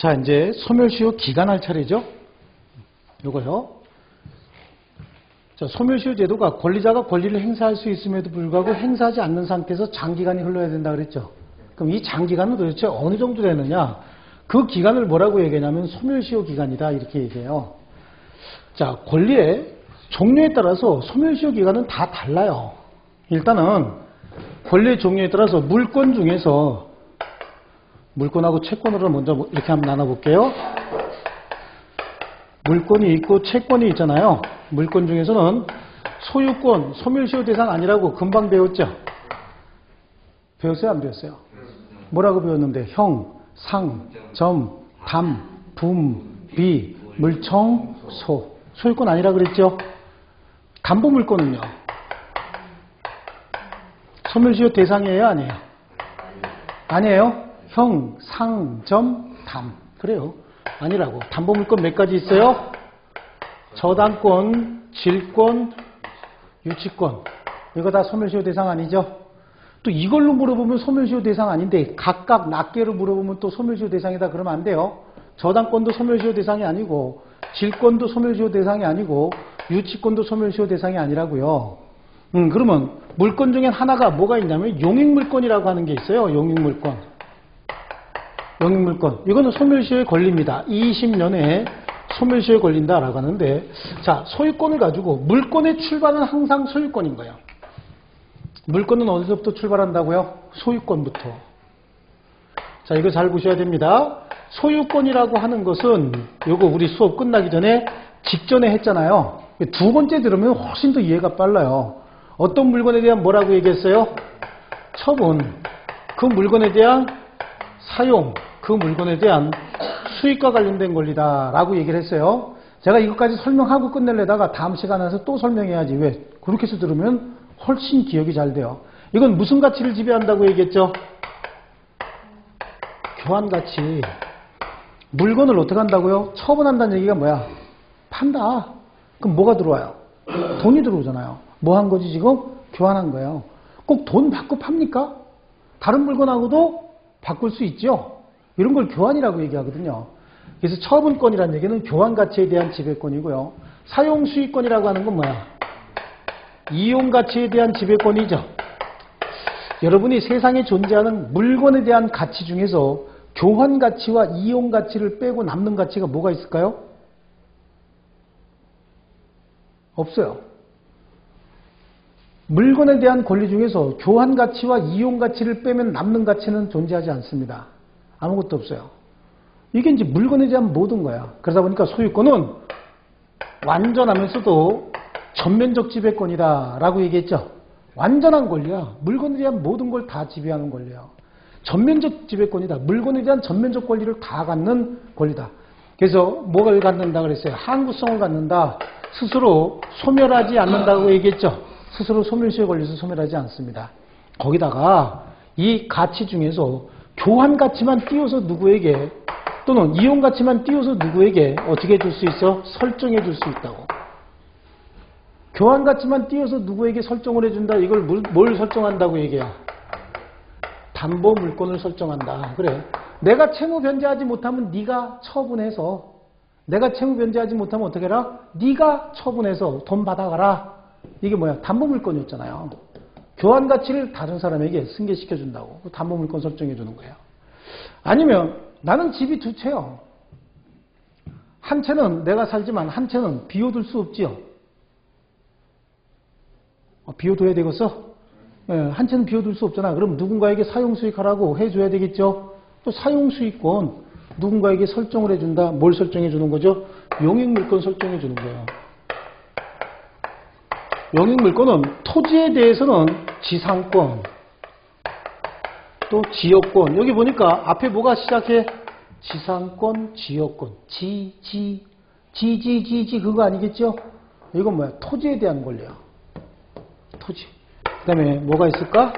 자, 이제 소멸시효 기간할 차례죠. 요거요. 자, 소멸시효 제도가 권리자가 권리를 행사할 수 있음에도 불구하고 행사하지 않는 상태에서 장기간이 흘러야 된다 그랬죠. 그럼 이 장기간은 도대체 어느 정도 되느냐? 그 기간을 뭐라고 얘기하냐면 소멸시효 기간이다 이렇게 얘기해요. 자, 권리의 종류에 따라서 소멸시효 기간은 다 달라요. 일단은 권리의 종류에 따라서 물권 중에서 물권하고 채권으로 먼저 이렇게 한번 나눠볼게요. 물권이 있고 채권이 있잖아요. 물권 중에서는 소유권, 소멸시효 대상 아니라고 금방 배웠죠? 배웠어요? 안 배웠어요? 뭐라고 배웠는데? 형, 상, 점, 담, 분, 비, 물청, 소. 소유권 아니라 그랬죠? 담보물권은요? 소멸시효 대상이에요? 아니에요? 아니에요? 형, 상, 점, 담. 그래요. 아니라고. 담보물권 몇 가지 있어요? 저당권, 질권, 유치권. 이거 다 소멸시효 대상 아니죠? 또 이걸로 물어보면 소멸시효 대상 아닌데 각각 낱개로 물어보면 또 소멸시효 대상이다 그러면 안 돼요. 저당권도 소멸시효 대상이 아니고 질권도 소멸시효 대상이 아니고 유치권도 소멸시효 대상이 아니라고요. 그러면 물권 중에 하나가 뭐가 있냐면 용익물권이라고 하는 게 있어요. 용익물권. 용익물권. 이거는 소멸시효에 걸립니다. 20년에 소멸시효에 걸린다라고 하는데, 자, 소유권을 가지고 물권의 출발은 항상 소유권인 거예요. 물권은 어디서부터 출발한다고요? 소유권부터. 자, 이거 잘 보셔야 됩니다. 소유권이라고 하는 것은 요거 우리 수업 끝나기 전에 직전에 했잖아요. 두 번째 들으면 훨씬 더 이해가 빨라요. 어떤 물건에 대한 뭐라고 얘기했어요? 처분. 그 물건에 대한 사용. 그 물건에 대한 수익과 관련된 권리다라고 얘기를 했어요. 제가 이것까지 설명하고 끝내려다가 다음 시간에서 또 설명해야지. 왜? 그렇게 해서 들으면 훨씬 기억이 잘 돼요. 이건 무슨 가치를 지배한다고 얘기했죠? 교환가치. 물건을 어떻게 한다고요? 처분한다는 얘기가 뭐야? 판다. 그럼 뭐가 들어와요? 돈이 들어오잖아요. 뭐 한 거지 지금? 교환한 거예요. 꼭 돈 받고 팝니까? 다른 물건하고도 바꿀 수 있죠? 이런 걸 교환이라고 얘기하거든요. 그래서 처분권이라는 얘기는 교환가치에 대한 지배권이고요. 사용수익권이라고 하는 건 뭐야? 이용가치에 대한 지배권이죠. 여러분이 세상에 존재하는 물건에 대한 가치 중에서 교환가치와 이용가치를 빼고 남는 가치가 뭐가 있을까요? 없어요. 물건에 대한 권리 중에서 교환가치와 이용가치를 빼면 남는 가치는 존재하지 않습니다. 아무것도 없어요. 이게 이제 물건에 대한 모든 거야. 그러다 보니까 소유권은 완전하면서도 전면적 지배권이다 라고 얘기했죠. 완전한 권리야. 물건에 대한 모든 걸 다 지배하는 권리야. 전면적 지배권이다. 물건에 대한 전면적 권리를 다 갖는 권리다. 그래서 뭐를 갖는다 그랬어요? 항구성을 갖는다. 스스로 소멸하지 않는다고 얘기했죠. 스스로 소멸시효에 걸려서 소멸하지 않습니다. 거기다가 이 가치 중에서 교환 가치만 띄워서 누구에게 또는 이용 가치만 띄워서 누구에게 어떻게 해줄 수 있어? 설정해 줄 수 있다고. 교환 가치만 띄워서 누구에게 설정을 해준다. 이걸 뭘 설정한다고 얘기해요? 담보 물권을 설정한다. 그래. 내가 채무 변제하지 못하면 네가 처분해서 내가 채무 변제하지 못하면 어떻게 해라? 네가 처분해서 돈 받아가라. 이게 뭐야? 담보 물권이었잖아요. 교환 가치를 다른 사람에게 승계시켜 준다고. 담보 물권 설정해 주는 거예요. 아니면 나는 집이 두 채요. 한 채는 내가 살지만 한 채는 비워둘 수 없지요. 비워둬야 되겠어? 예, 한 채는 비워둘 수 없잖아. 그럼 누군가에게 사용수익하라고 해줘야 되겠죠? 또 사용수익권 누군가에게 설정을 해준다. 뭘 설정해 주는 거죠? 용익물권 설정해 주는 거예요. 용익물권은 토지에 대해서는 지상권, 또 지역권. 여기 보니까 앞에 뭐가 시작해? 지상권, 지역권. 지지 그거 아니겠죠? 이건 뭐야? 토지에 대한 권리야. 토지. 그 다음에 뭐가 있을까?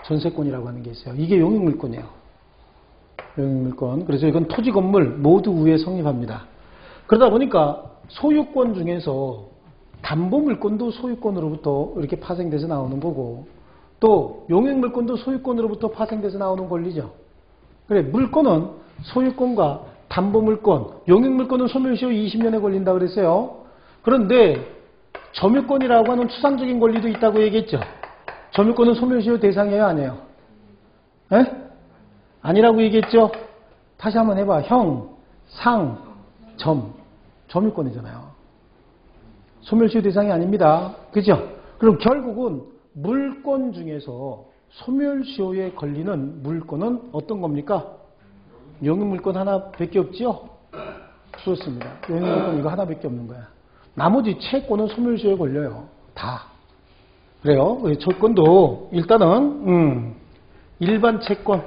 전세권이라고 하는 게 있어요. 이게 용익물권이에요. 용익물권. 그래서 이건 토지 건물 모두 위에 성립합니다. 그러다 보니까 소유권 중에서 담보물권도 소유권으로부터 이렇게 파생돼서 나오는 거고 또 용익물권도 소유권으로부터 파생돼서 나오는 권리죠. 그래, 물권은 소유권과 담보물권, 용익물권은 소멸시효 20년에 걸린다 그랬어요. 그런데 점유권이라고 하는 추상적인 권리도 있다고 얘기했죠. 점유권은 소멸시효 대상이에요, 아니에요? 에? 아니라고 얘기했죠. 다시 한번 해봐. 형, 상, 점유권이잖아요. 소멸시효 대상이 아닙니다. 그죠? 그럼 결국은 물권 중에서 소멸시효에 걸리는 물권은 어떤 겁니까? 용익물권 하나밖에 없죠? 그렇습니다. 용익물권 이거 하나밖에 없는 거야. 나머지 채권은 소멸시효에 걸려요. 다. 그래요. 채권도 일단은 일반 채권.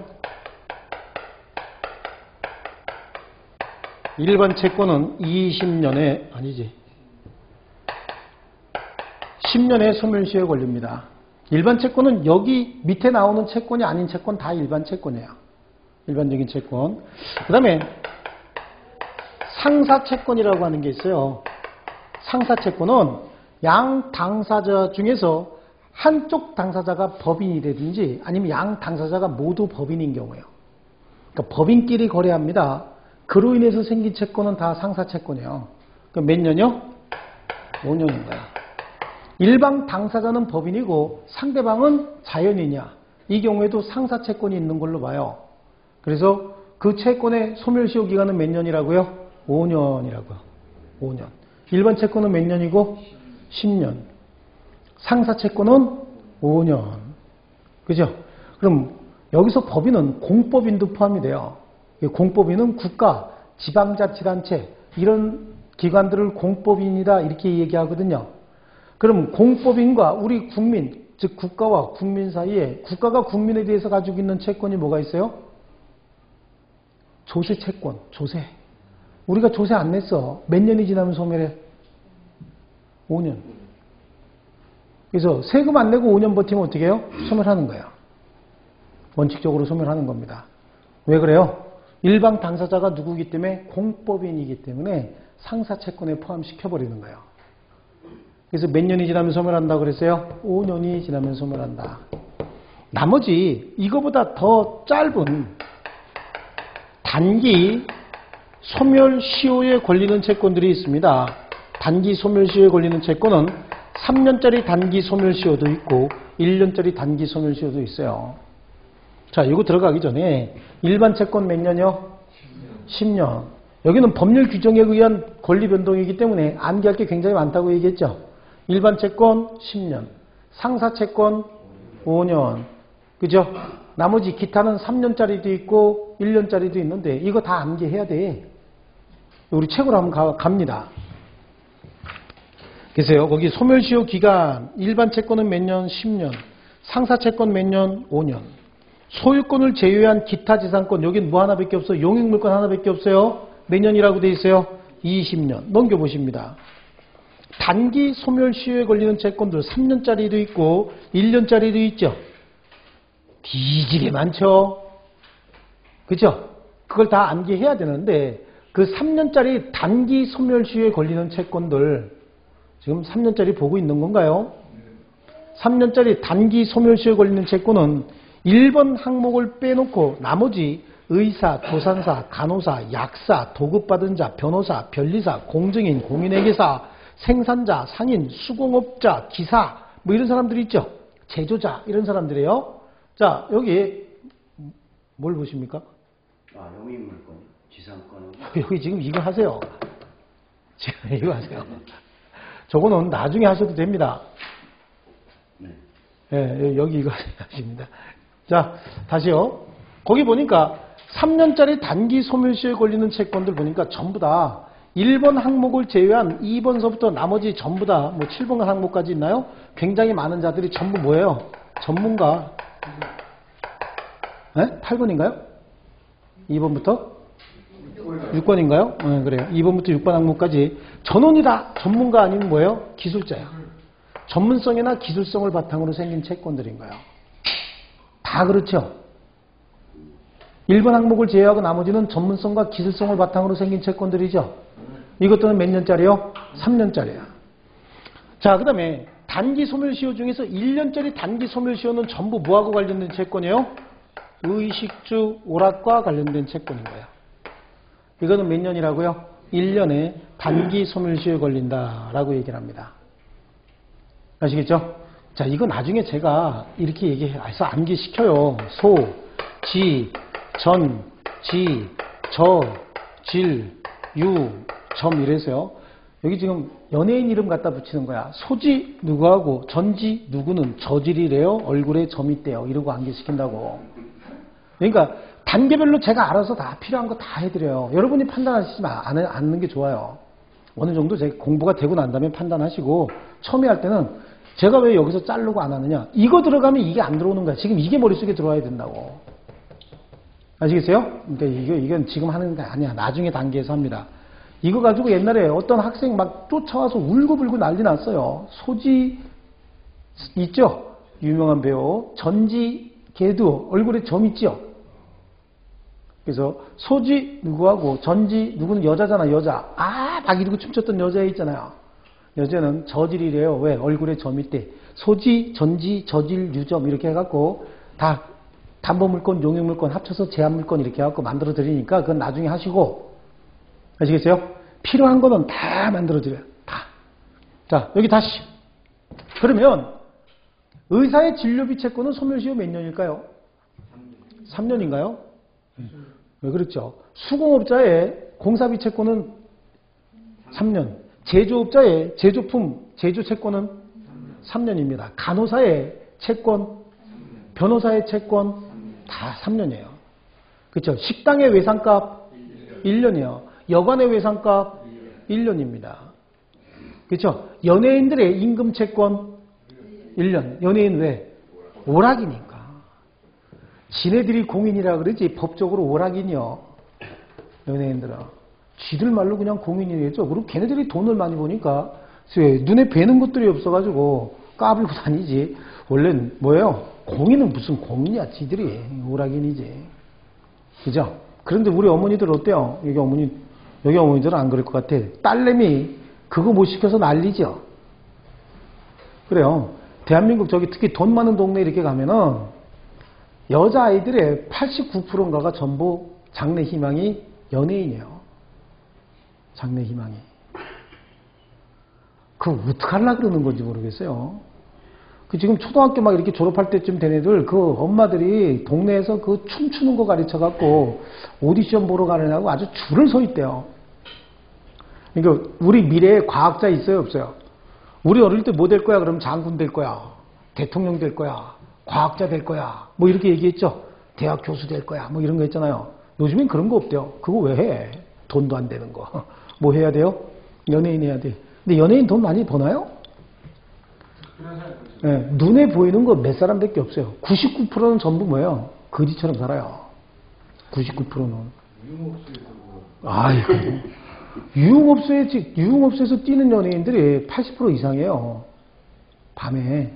일반 채권은 20년에 아니지. 10년에 소멸시효에 걸립니다. 일반 채권은 여기 밑에 나오는 채권이 아닌 채권 다 일반 채권이에요. 일반적인 채권. 그 다음에 상사채권이라고 하는 게 있어요. 상사채권은 양 당사자 중에서 한쪽 당사자가 법인이라든지 아니면 양 당사자가 모두 법인인 경우예요. 그러니까 법인끼리 거래합니다. 그로 인해서 생긴 채권은 다 상사채권이에요. 그럼 몇 년이요? 5년인 거야. 일방 당사자는 법인이고 상대방은 자연인이야. 이 경우에도 상사채권이 있는 걸로 봐요. 그래서 그 채권의 소멸시효 기간은 몇 년이라고요? 5년이라고요. 5년. 일반 채권은 몇 년이고? 10년. 상사채권은 5년. 그죠? 그럼 여기서 법인은 공법인도 포함이 돼요. 공법인은 국가, 지방자치단체 이런 기관들을 공법인이다 이렇게 얘기하거든요. 그럼 공법인과 우리 국민, 즉 국가와 국민 사이에 국가가 국민에 대해서 가지고 있는 채권이 뭐가 있어요? 조세 채권, 조세. 우리가 조세 안 냈어. 몇 년이 지나면 소멸해? 5년. 그래서 세금 안 내고 5년 버티면 어떻게 해요? 소멸하는 거예요. 원칙적으로 소멸하는 겁니다. 왜 그래요? 일방 당사자가 누구기 때문에 공법인이기 때문에 상사채권에 포함시켜버리는 거예요. 그래서 몇 년이 지나면 소멸한다고 그랬어요? 5년이 지나면 소멸한다. 나머지 이거보다 더 짧은 단기 소멸시효에 걸리는 채권들이 있습니다. 단기 소멸시효에 걸리는 채권은 3년짜리 단기 소멸시효도 있고 1년짜리 단기 소멸시효도 있어요. 자, 이거 들어가기 전에 일반 채권 몇 년이요? 10년. 여기는 법률 규정에 의한 권리 변동이기 때문에 암기할 게 굉장히 많다고 얘기했죠. 일반 채권 10년, 상사 채권 5년. 그죠? 나머지 기타는 3년짜리도 있고 1년짜리도 있는데 이거 다 암기해야 돼. 우리 책으로 한번 갑니다. 계세요. 거기 소멸시효 기간 일반 채권은 몇 년? 10년. 상사 채권 몇 년? 5년. 소유권을 제외한 기타 지상권 여긴 뭐 하나밖에 없어요. 용익물권 하나밖에 없어요. 몇 년이라고 돼 있어요? 20년. 넘겨보십니다. 단기 소멸시효에 걸리는 채권들 3년짜리도 있고 1년짜리도 있죠. 뒤지게 많죠. 그죠? 그걸 다 암기해야 되는데 그 3년짜리 단기 소멸시효에 걸리는 채권들 지금 3년짜리 보고 있는 건가요? 3년짜리 단기 소멸시효에 걸리는 채권은 1번 항목을 빼놓고 나머지 의사, 조산사, 간호사, 약사, 도급받은 자, 변호사, 변리사, 공증인, 공인회계사, 생산자, 상인, 수공업자, 기사 뭐 이런 사람들이 있죠. 제조자 이런 사람들이에요. 자, 여기 뭘 보십니까? 아, 용익물권, 지상권은 여기 지금 이거 하세요. 지금 이거 하세요. 저거는 나중에 하셔도 됩니다. 네. 예, 여기 이거 하십니다. 자, 다시요. 거기 보니까 3년짜리 단기 소멸시효에 걸리는 채권들 보니까 전부 다 1번 항목을 제외한 2번서부터 나머지 전부 다 뭐 7번 항목까지 있나요? 굉장히 많은 자들이 전부 뭐예요? 전문가. 네? 8번인가요? 2번부터? 6번인가요? 네, 그래요. 2번부터 6번 항목까지 전원이 다 전문가 아니면 뭐예요? 기술자예요. 전문성이나 기술성을 바탕으로 생긴 채권들인 거예요. 다 그렇죠. 1번 항목을 제외하고 나머지는 전문성과 기술성을 바탕으로 생긴 채권들이죠. 이것들은 몇 년짜리요? 3년짜리야. 자, 그 다음에 단기 소멸시효 중에서 1년짜리 단기 소멸시효는 전부 뭐하고 관련된 채권이에요? 의식주 오락과 관련된 채권인 거야. 이거는 몇 년이라고요? 1년에 단기 소멸시효에 걸린다라고 얘기를 합니다. 아시겠죠? 자, 이거 나중에 제가 이렇게 얘기해서 암기시켜요. 소, 지, 전, 지, 저, 질, 유, 점 이래서요. 여기 지금 연예인 이름 갖다 붙이는 거야. 소지 누구하고 전지 누구는 저질이래요. 얼굴에 점이 있대요. 이러고 암기시킨다고. 그러니까 단계별로 제가 알아서 다 필요한 거 다 해드려요. 여러분이 판단하시지 않는 게 좋아요. 어느 정도 제 공부가 되고 난 다음에 판단하시고 처음에 할 때는 제가 왜 여기서 자르고 안 하느냐. 이거 들어가면 이게 안 들어오는 거야. 지금 이게 머릿속에 들어와야 된다고. 아시겠어요? 그러니까 이건 지금 하는 게 아니야. 나중에 단계에서 합니다. 이거 가지고 옛날에 어떤 학생 막 쫓아와서 울고불고 난리 났어요. 소지 있죠? 유명한 배우. 전지 걔도 얼굴에 점 있죠? 그래서 소지 누구하고 전지 누구는 여자잖아. 여자. 막 이러고 춤췄던 여자 있잖아요. 여자는 저질이래요. 왜? 얼굴에 점 있대. 소지, 전지, 저질, 유점 이렇게 해갖고 다 담보물건, 용익물건 합쳐서 제한물건 이렇게 해갖고 만들어 드리니까 그건 나중에 하시고. 아시겠어요? 필요한 거는 다 만들어 드려요. 다. 자, 여기 다시. 그러면 의사의 진료비 채권은 소멸시효 몇 년일까요? 3년인가요? 왜 그렇죠? 수공업자의 공사비 채권은 3년. 제조업자의 제조품, 제조 채권은 3년입니다. 간호사의 채권, 변호사의 채권 다 3년이에요. 그렇죠? 식당의 외상값 1년이요. 여관의 외상값 1년입니다. 그렇죠? 연예인들의 임금 채권 1년. 연예인 왜? 오락이니까. 지네들이 공인이라 그러지 법적으로 오락이요. 연예인들은. 쥐들 말로 그냥 공인이겠죠. 그리고 걔네들이 돈을 많이 버니까 눈에 뵈는 것들이 없어가지고 까불고 다니지. 원래는 뭐예요? 공인은 무슨 공인이야. 지들이 오락인이지. 그죠? 그런데 우리 어머니들 어때요? 여기 어머니들은 안 그럴 것 같아. 딸내미 그거 못 시켜서 난리죠. 그래요. 대한민국 저기 특히 돈 많은 동네 이렇게 가면은 여자아이들의 89%인가가 전부 장래 희망이 연예인이에요. 장래 희망이. 그거 어떡하려고 그러는 건지 모르겠어요. 그 지금 초등학교 막 이렇게 졸업할 때쯤 된 애들 그 엄마들이 동네에서 그 춤추는 거 가르쳐갖고 오디션 보러 가느냐고 아주 줄을 서 있대요. 그러니까 우리 미래에 과학자 있어요, 없어요? 우리 어릴 때 뭐 될 거야? 그러면 장군 될 거야. 대통령 될 거야. 과학자 될 거야. 뭐 이렇게 얘기했죠. 대학 교수 될 거야. 뭐 이런 거 했잖아요. 요즘엔 그런 거 없대요. 그거 왜 해? 돈도 안 되는 거. 뭐 해야 돼요? 연예인 해야 돼. 근데 연예인 돈 많이 버나요? 네, 눈에 보이는 거 몇 사람밖에 없어요. 99%는 전부 뭐예요? 거지처럼 살아요. 99%는. 아이고. 유흥업소에서 뛰는 연예인들이 80% 이상이에요. 밤에.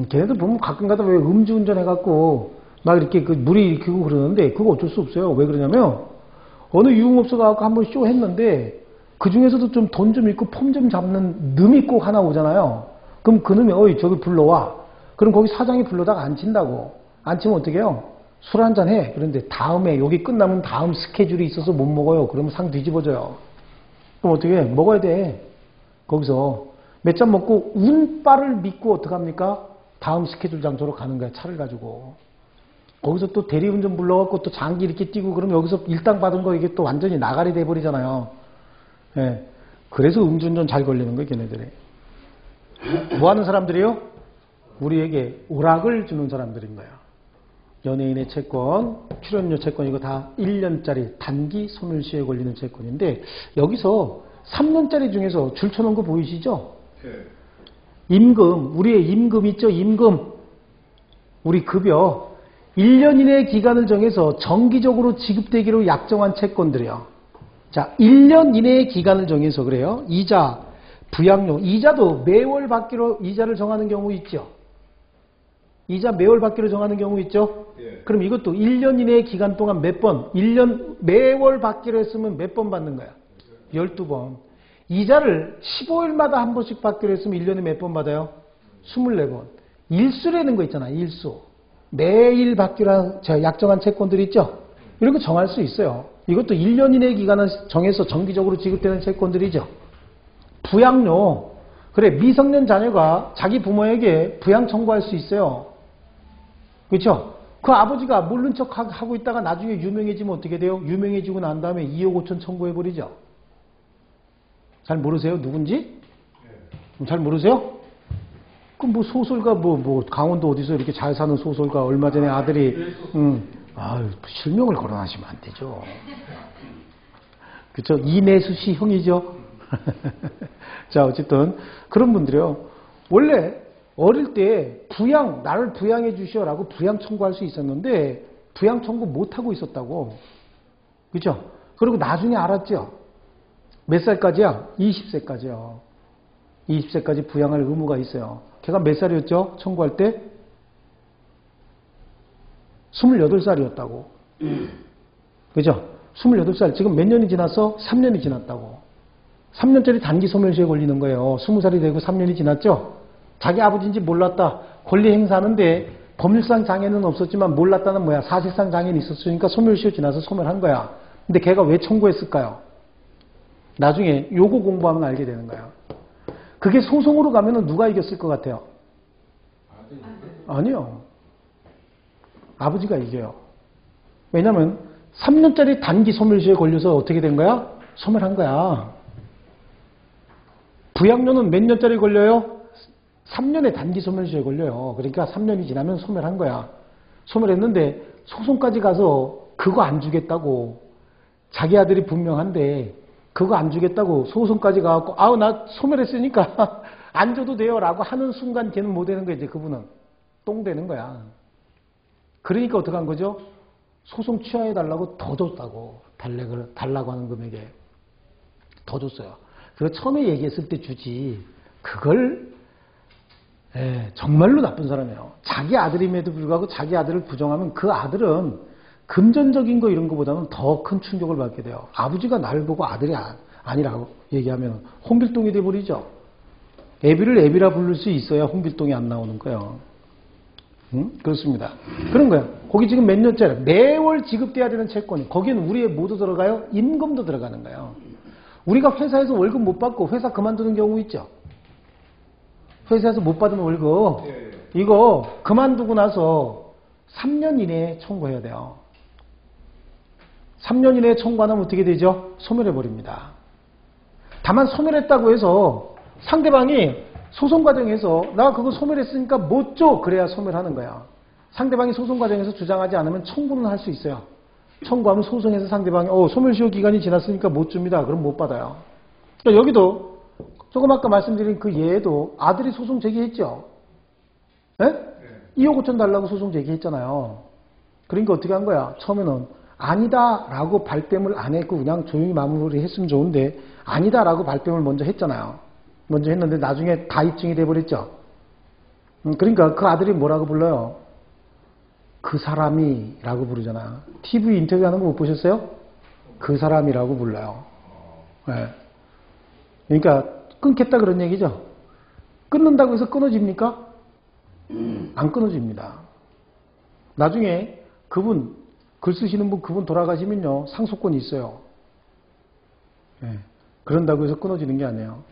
걔네들 보면 가끔 가다 왜 음주운전 해갖고 막 이렇게 그 물이 일으키고 그러는데 그거 어쩔 수 없어요. 왜 그러냐면 어느 유흥업소가 한번 쇼 했는데 그 중에서도 좀 돈 좀 있고 폼 좀 잡는 놈이 꼭 하나 오잖아요. 그럼 그 놈이 어이 저기 불러와. 그럼 거기 사장이 불러다가 안 친다고. 안 치면 어떻게 해요? 술 한잔 해. 그런데 다음에 여기 끝나면 다음 스케줄이 있어서 못 먹어요. 그러면 상 뒤집어져요. 그럼 어떻게 해? 먹어야 돼. 거기서 몇 잔 먹고 운빨을 믿고 어떡합니까? 다음 스케줄 장소로 가는 거야. 차를 가지고. 거기서 또 대리운전 불러갖고 또 장기 이렇게 뛰고 그러면 여기서 일당 받은 거 이게 또 완전히 나가리 돼버리잖아요. 예. 그래서 음주운전 잘 걸리는 거예요. 걔네들이. 뭐 하는 사람들이요? 우리에게 오락을 주는 사람들인 거야. 연예인의 채권, 출연료 채권 이거 다 1년짜리 단기 소멸시효에 걸리는 채권인데 여기서 3년짜리 중에서 줄 쳐놓은 거 보이시죠? 네. 임금, 우리의 임금 있죠? 임금. 우리 급여. 1년 이내의 기간을 정해서 정기적으로 지급되기로 약정한 채권들이요. 자, 1년 이내의 기간을 정해서 그래요. 이자, 부양료. 이자도 매월 받기로 이자를 정하는 경우 있죠. 이자 매월 받기로 정하는 경우 있죠. 예. 그럼 이것도 1년 이내의 기간 동안 몇 번, 1년 매월 받기로 했으면 몇 번 받는 거야? 12번. 이자를 15일마다 한 번씩 받기로 했으면 1년에 몇 번 받아요? 24번. 일수라는 거 있잖아, 일수. 매일 받기로 약정한 채권들이 있죠. 이런 거 정할 수 있어요. 이것도 1년 이내 기간을 정해서 정기적으로 지급되는 채권들이죠. 부양료. 그래, 미성년 자녀가 자기 부모에게 부양 청구할 수 있어요. 그렇죠? 그 아버지가 모른 척 하고 있다가 나중에 유명해지면 어떻게 돼요? 유명해지고 난 다음에 2억 5천 청구해버리죠. 잘 모르세요? 누군지? 잘 모르세요? 그 뭐 소설가 강원도 어디서 이렇게 잘 사는 소설가 얼마 전에 아들이 실명을 거론하시면 안 되죠. 그렇죠? 이내수 씨 형이죠. 자, 어쨌든 그런 분들이요. 원래 어릴 때 나를 부양해 주시오라고 부양 청구할 수 있었는데 부양 청구 못 하고 있었다고. 그렇죠? 그리고 나중에 알았죠. 몇 살까지야? 20세까지요. 20세까지 부양할 의무가 있어요. 걔가 몇 살이었죠? 청구할 때? 28살이었다고. 그죠? 28살. 지금 몇 년이 지났어? 3년이 지났다고. 3년짜리 단기 소멸시효에 걸리는 거예요. 20살이 되고 3년이 지났죠? 자기 아버지인지 몰랐다. 권리 행사하는데 법률상 장애는 없었지만 몰랐다는 뭐야? 사실상 장애는 있었으니까 소멸시효 지나서 소멸한 거야. 근데 걔가 왜 청구했을까요? 나중에 요거 공부하면 알게 되는 거야. 그게 소송으로 가면은 누가 이겼을 것 같아요? 아니요. 아버지가 이겨요. 왜냐면 3년짜리 단기 소멸시효에 걸려서 어떻게 된 거야? 소멸한 거야. 부양료는 몇 년짜리 걸려요? 3년의 단기 소멸시효에 걸려요. 그러니까 3년이 지나면 소멸한 거야. 소멸했는데 소송까지 가서 그거 안 주겠다고 자기 아들이 분명한데 그거 안 주겠다고 소송까지 가갖고 나 소멸했으니까 안 줘도 돼요 라고 하는 순간 걔는 뭐 되는 거야. 이제 그분은 똥 되는 거야. 그러니까 어떡한 거죠? 소송 취하해달라고 더 줬다고. 달라고 하는 금액에 더 줬어요. 그거 처음에 얘기했을 때 주지. 그걸 정말로 나쁜 사람이에요. 자기 아들임에도 불구하고 자기 아들을 부정하면 그 아들은 금전적인 거 이런 거보다는 더 큰 충격을 받게 돼요. 아버지가 나를 보고 아들이 아니라고 얘기하면 홍길동이 돼버리죠. 애비를 애비라 부를 수 있어야 홍길동이 안 나오는 거예요. 그렇습니다. 그런 거야. 거기 지금 몇 년째래? 매월 지급돼야 되는 채권이. 거기는 우리의 모두 들어가요? 임금도 들어가는 거예요. 우리가 회사에서 월급 못 받고 회사 그만두는 경우 있죠. 회사에서 못 받은 월급 이거 그만두고 나서 3년 이내에 청구해야 돼요. 3년 이내에 청구 안 하면 어떻게 되죠? 소멸해버립니다. 다만 소멸했다고 해서 상대방이 소송 과정에서 나 그거 소멸했으니까 못 줘. 그래야 소멸하는 거야. 상대방이 소송 과정에서 주장하지 않으면 청구는 할 수 있어요. 청구하면 소송에서 상대방이 소멸시효 기간이 지났으니까 못 줍니다. 그럼 못 받아요. 그러니까 여기도 조금 아까 말씀드린 그 예도 아들이 소송 제기했죠. 네? 2억 5천 달라고 소송 제기했잖아요. 그러니까 어떻게 한 거야? 처음에는 아니다라고 발뺌을 안 했고 그냥 조용히 마무리했으면 좋은데 아니다라고 발뺌을 먼저 했잖아요. 먼저 했는데 나중에 다 입증이 돼버렸죠. 그러니까 그 아들이 뭐라고 불러요? 그 사람이라고 부르잖아. TV 인터뷰하는 거 못 보셨어요? 그 사람이라고 불러요. 네. 그러니까 끊겠다 그런 얘기죠. 끊는다고 해서 끊어집니까? 안 끊어집니다. 나중에 그분 글 쓰시는 분 그분 돌아가시면요 상속권이 있어요. 네. 그런다고 해서 끊어지는 게 아니에요.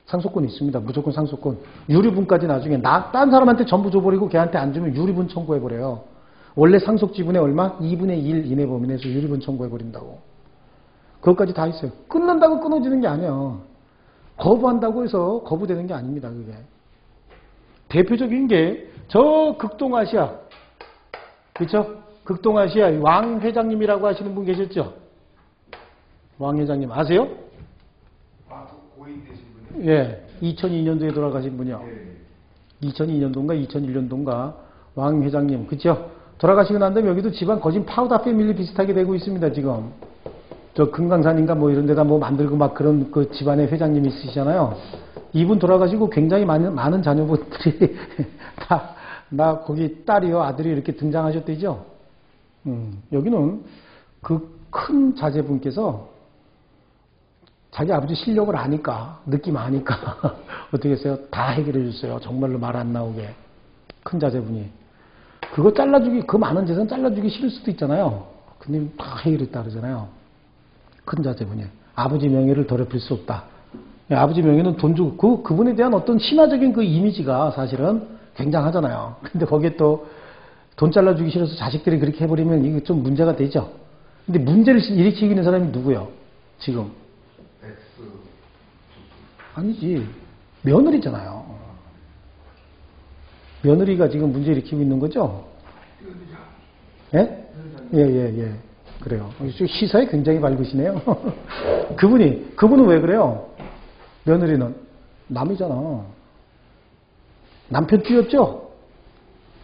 상속권이 있습니다. 무조건 상속권. 유류분까지 나중에 딴 사람한테 전부 줘버리고 걔한테 안 주면 유류분 청구해버려요. 원래 상속 지분의 얼마? 2분의 1 이내 범위 내에서 유류분 청구해버린다고. 그것까지 다 있어요. 끊는다고 끊어지는 게 아니에요. 거부한다고 해서 거부되는 게 아닙니다. 그게. 대표적인 게 저 극동아시아. 그렇죠? 극동아시아 왕 회장님이라고 하시는 분 계셨죠? 왕 회장님 아세요? 고인 되신 분이요? 예, 2002년도에 돌아가신 분이요. 2002년도인가 2001년도인가 왕 회장님, 그렇죠? 돌아가시고 난 다음에 여기도 집안 거진 파우다 패밀리 비슷하게 되고 있습니다. 지금 저 금강산인가 뭐 이런 데다 뭐 만들고 막 그런 그 집안의 회장님이 있으시잖아요. 이분 돌아가시고 굉장히 많은 자녀분들이 나 거기 딸이요 아들이 이렇게 등장하셨대죠. 여기는 그 큰 자제분께서 자기 아버지 실력을 아니까 느낌 아니까 어떻게 했어요? 다 해결해 줬어요. 정말로 말 안 나오게 큰 자제분이. 그거 잘라주기, 그 많은 재산 잘라주기 싫을 수도 있잖아요. 근데 다 해결했다 그러잖아요. 큰 자제분이. 아버지 명예를 더럽힐 수 없다. 아버지 명예는 돈 주고, 그분에 대한 어떤 신화적인 그 이미지가 사실은 굉장하잖아요. 근데 거기에 또 돈 잘라주기 싫어서 자식들이 그렇게 해버리면 이거 좀 문제가 되죠. 근데 문제를 일으키고 있는 사람이 누구예요? 지금. 아니지. 며느리잖아요. 며느리가 지금 문제 일으키고 있는 거죠? 예? 예. 그래요. 시사에 굉장히 밝으시네요. 그분은 왜 그래요? 며느리는 남이잖아. 남편 뛰었죠?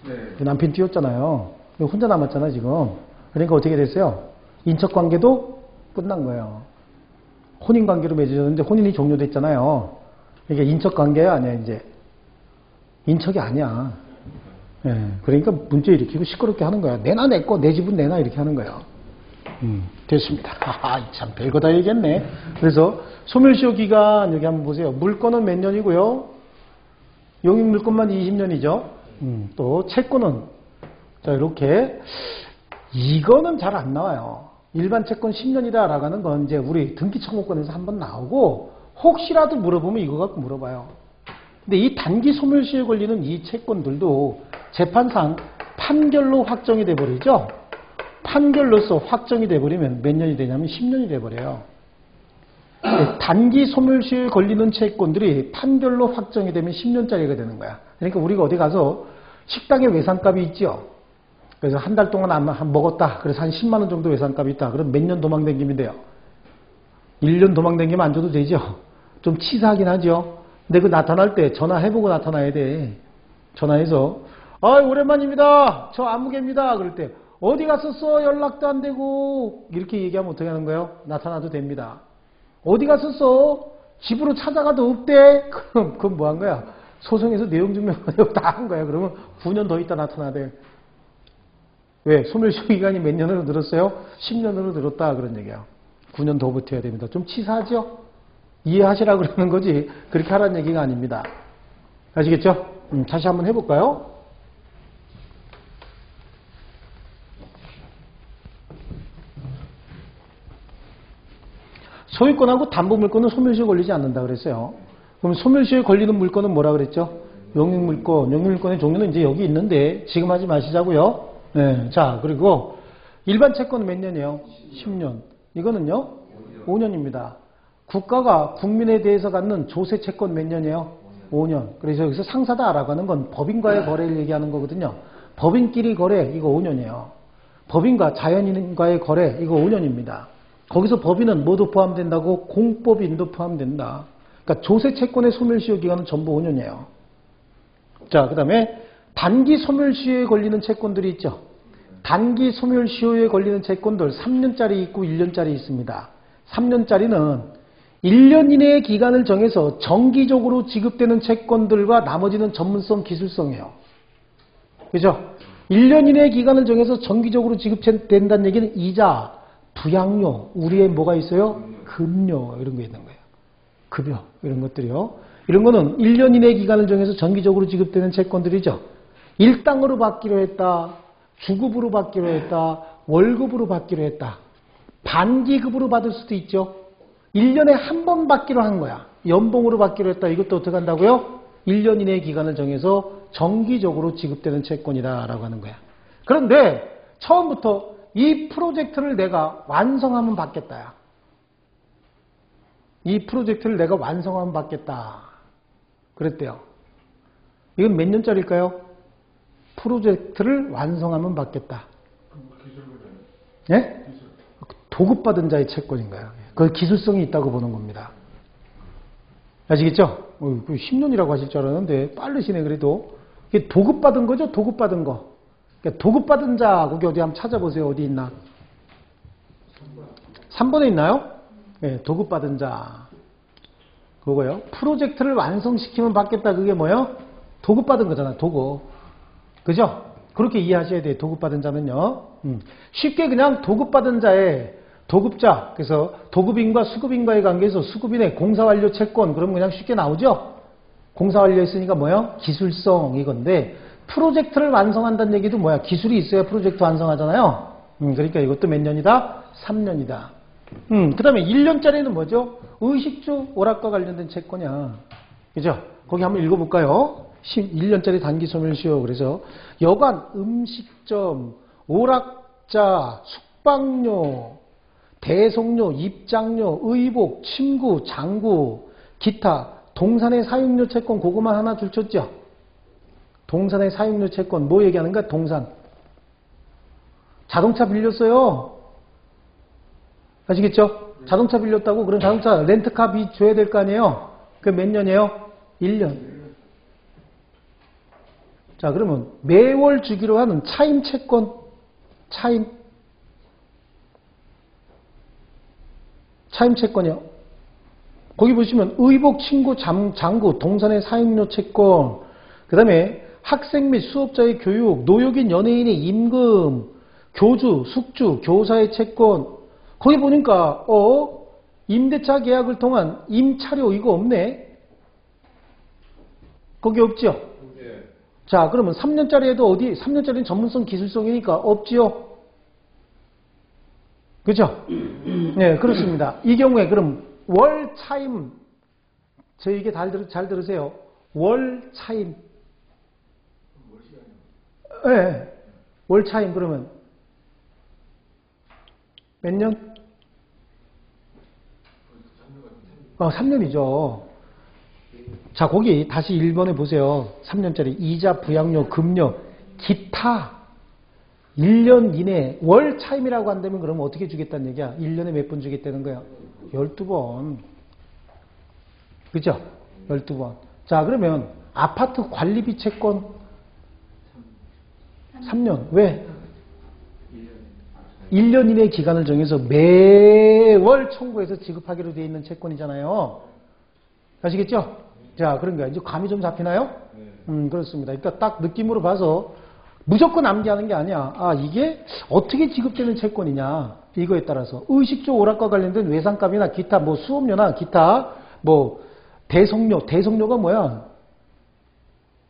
네. 남편 뛰었잖아요. 혼자 남았잖아, 지금. 그러니까 어떻게 됐어요? 인척 관계도 끝난 거예요. 혼인 관계로 맺어졌는데 혼인이 종료됐잖아요. 이게 인척 관계야, 아니야, 이제? 인척이 아니야. 예, 그러니까 문제 일으키고 시끄럽게 하는 거야. 내놔, 내 거, 내 집은 내놔, 이렇게 하는 거예요. 됐습니다. 참, 별거 다 얘기했네. 그래서, 소멸시효 기간, 여기 한번 보세요. 물건은 몇 년이고요? 용익 물건만 20년이죠? 또, 채권은, 자, 이렇게, 이거는 잘 안 나와요. 일반 채권 10년이다라고 하는 건 이제 우리 등기 청구권에서 한번 나오고, 혹시라도 물어보면 이거 갖고 물어봐요. 근데 이 단기 소멸시효에 걸리는 이 채권들도 재판상 판결로 확정이 돼버리죠. 판결로서 확정이 돼버리면 몇 년이 되냐면 10년이 돼버려요. 단기 소멸시효에 걸리는 채권들이 판결로 확정이 되면 10년짜리가 되는 거야. 그러니까 우리가 어디 가서 식당에 외상값이 있죠. 그래서 한 달 동안 안 먹었다. 그래서 한 10만 원 정도 외상값이 있다. 그럼 몇 년 도망다니면 돼요? 1년 도망다니면 안 줘도 되죠. 좀 치사하긴 하죠. 근데 그 나타날 때 전화해보고 나타나야 돼. 전화해서 오랜만입니다. 저 아무개입니다. 그럴 때 어디 갔었어? 연락도 안 되고 이렇게 얘기하면 어떻게 하는 거예요? 나타나도 됩니다. 어디 갔었어? 집으로 찾아가도 없대? 그럼 그건 뭐 한 거야? 소송에서 내용 증명 다 한 거야. 그러면 9년 더 있다 나타나대. 왜? 소멸시효 기간이 몇 년으로 늘었어요? 10년으로 늘었다 그런 얘기야. 9년 더 버텨야 됩니다. 좀 치사하죠? 이해하시라 그러는 거지 그렇게 하라는 얘기가 아닙니다. 아시겠죠? 다시 한번 해볼까요? 소유권하고 담보물권은 소멸시효에 걸리지 않는다 그랬어요. 그럼 소멸시효에 걸리는 물건은 뭐라 그랬죠? 용익물권. 용익물권의 종류는 이제 여기 있는데 지금 하지 마시자고요. 네, 자, 그리고 일반 채권은 몇 년이에요? 10년. 이거는요? 5년입니다. 국가가 국민에 대해서 갖는 조세 채권 몇 년이에요? 5년. 그래서 여기서 상사다라고 하는 건 법인과의 거래를 얘기하는 거거든요. 법인끼리 거래, 이거 5년이에요. 법인과 자연인과의 거래, 이거 5년입니다. 거기서 법인은 뭐도 포함된다고? 공법인도 포함된다. 그러니까 조세 채권의 소멸시효 기간은 전부 5년이에요. 자, 그 다음에 단기 소멸시효에 걸리는 채권들이 있죠. 단기 소멸시효에 걸리는 채권들 3년짜리 있고 1년짜리 있습니다. 3년짜리는 1년 이내의 기간을 정해서 정기적으로 지급되는 채권들과 나머지는 전문성, 기술성이에요. 그죠? 1년 이내의 기간을 정해서 정기적으로 지급된다는 얘기는 이자, 부양료, 우리의 뭐가 있어요? 급료 이런 거 있는 거예요. 급여 이런 것들이요. 이런 거는 1년 이내의 기간을 정해서 정기적으로 지급되는 채권들이죠. 일당으로 받기로 했다. 주급으로 받기로 했다. 월급으로 받기로 했다. 반기급으로 받을 수도 있죠. 1년에 한 번 받기로 한 거야. 연봉으로 받기로 했다. 이것도 어떻게 한다고요? 1년 이내의 기간을 정해서 정기적으로 지급되는 채권이다라고 하는 거야. 그런데 처음부터 이 프로젝트를 내가 완성하면 받겠다야. 이 프로젝트를 내가 완성하면 받겠다. 그랬대요. 이건 몇 년짜리일까요? 프로젝트를 완성하면 받겠다. 예? 도급받은 자의 채권인 거예요. 그 기술성이 있다고 보는 겁니다. 아시겠죠? 10년이라고 하실 줄 알았는데 빠르시네 그래도. 이게 도급받은 거죠? 도급받은 거. 그러니까 도급받은 자 거기 어디 한번 찾아보세요. 어디 있나? 3번에 있나요? 네, 도급받은 자. 그거요. 프로젝트를 완성시키면 받겠다. 그게 뭐예요? 도급받은 거잖아. 도급. 그죠? 그렇게 이해하셔야 돼요. 도급받은 자는요. 쉽게 그냥 도급받은 자의 도급자. 그래서 도급인과 수급인과의 관계에서 수급인의 공사완료 채권. 그러면 그냥 쉽게 나오죠? 공사완료 했으니까 뭐예요? 기술성 이건데 프로젝트를 완성한다는 얘기도 뭐야? 기술이 있어야 프로젝트 완성하잖아요. 그러니까 이것도 몇 년이다? 3년이다. 그 다음에 1년짜리는 뭐죠? 의식주 오락과 관련된 채권이야. 그죠? 거기 한번 읽어볼까요? 1년짜리 단기 소멸시효. 그래서 여관, 음식점, 오락자, 숙박료, 대송료, 입장료, 의복, 침구, 장구, 기타, 동산의 사용료 채권 그거만 하나 줄쳤죠? 동산의 사용료 채권 뭐 얘기하는 거야? 동산. 자동차 빌렸어요. 아시겠죠? 자동차 빌렸다고 그럼 자동차 렌트카 비 줘야 될 거 아니에요? 그 몇 년이에요? 1년. 자, 그러면 매월 주기로 하는 차임 채권. 차임 채권이요. 거기 보시면 의복, 침구, 장구, 동산의 사용료 채권, 그 다음에 학생 및 수업자의 교육, 노역인 연예인의 임금, 교주, 숙주, 교사의 채권. 거기 보니까 임대차 계약을 통한 임차료 이거 없네. 거기 없죠? 네. 자, 그러면 3년짜리에도 3년짜리는 전문성 기술성이니까 없지요? 그죠? 네, 그렇습니다. 이 경우에 그럼 월 차임, 저 이게 잘 들으세요. 월 차임. 네, 월 차임 그러면 몇 년? 3년이죠. 자, 거기 다시 1번에 보세요. 3년짜리 이자, 부양료, 급료, 기타 1년 이내 월 차임이라고 한다면 그러면 어떻게 주겠다는 얘기야? 1년에 몇 번 주겠다는 거야? 12번. 그죠? 12번. 자, 그러면 아파트 관리비 채권 3년. 왜? 1년 이내 기간을 정해서 매월 청구해서 지급하기로 되어 있는 채권이잖아요. 아시겠죠? 자, 그런가 이제 감이 좀 잡히나요? 그렇습니다. 그러니까 딱 느낌으로 봐서 무조건 암기하는 게 아니야. 아, 이게 어떻게 지급되는 채권이냐. 이거에 따라서 의식주 오락과 관련된 외상값이나 기타 뭐 수업료나 기타 뭐 대송료가 뭐야?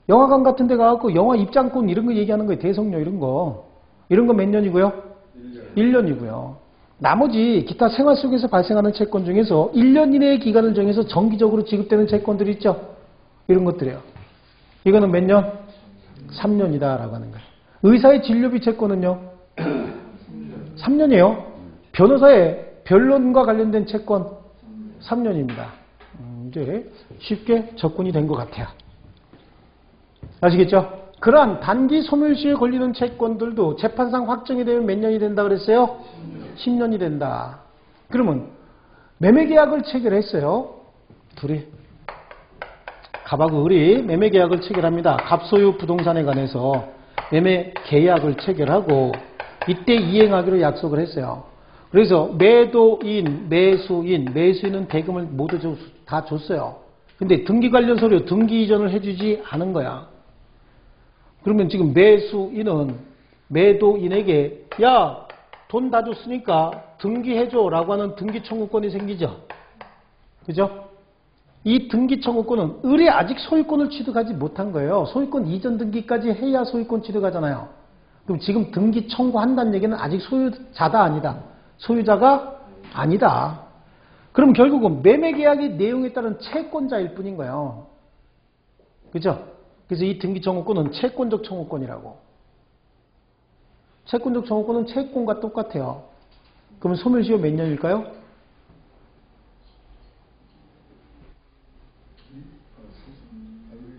영화관 같은 데 가갖고 영화 입장권 이런 거 얘기하는 거예요. 대송료 이런 거 몇 년이고요? 1년이고요. 나머지 기타 생활 속에서 발생하는 채권 중에서 1년 이내의 기간을 정해서 정기적으로 지급되는 채권들이 있죠. 이런 것들이에요. 이거는 몇 년? 3년이다라고 하는 거예요. 의사의 진료비 채권은요? 3년이에요. 변호사의 변론과 관련된 채권 3년입니다. 이제 쉽게 접근이 된 것 같아요. 아시겠죠? 그러한 단기 소멸시효에 걸리는 채권들도 재판상 확정이 되면 몇 년이 된다 그랬어요? 10년이 된다. 그러면 매매계약을 체결했어요. 둘이. 갑하고 을이 매매계약을 체결합니다. 갑소유 부동산에 관해서 매매계약을 체결하고 이때 이행하기로 약속을 했어요. 그래서 매도인, 매수인은 대금을 모두 다 줬어요. 근데 등기 관련 서류, 등기 이전을 해주지 않은 거야. 그러면 지금 매수인은 매도인에게 야, 돈 다 줬으니까 등기해줘 라고 하는 등기 청구권이 생기죠. 그죠? 이 등기 청구권은 을이 아직 소유권을 취득하지 못한 거예요. 소유권 이전 등기까지 해야 소유권 취득하잖아요. 그럼 지금 등기 청구한다는 얘기는 아직 소유자다 아니다. 소유자가 아니다. 그럼 결국은 매매계약의 내용에 따른 채권자일 뿐인 거예요. 그죠? 그래서 이 등기 청구권은 채권적 청구권이라고. 채권적 청구권은 채권과 똑같아요. 그러면 소멸시효 몇 년일까요?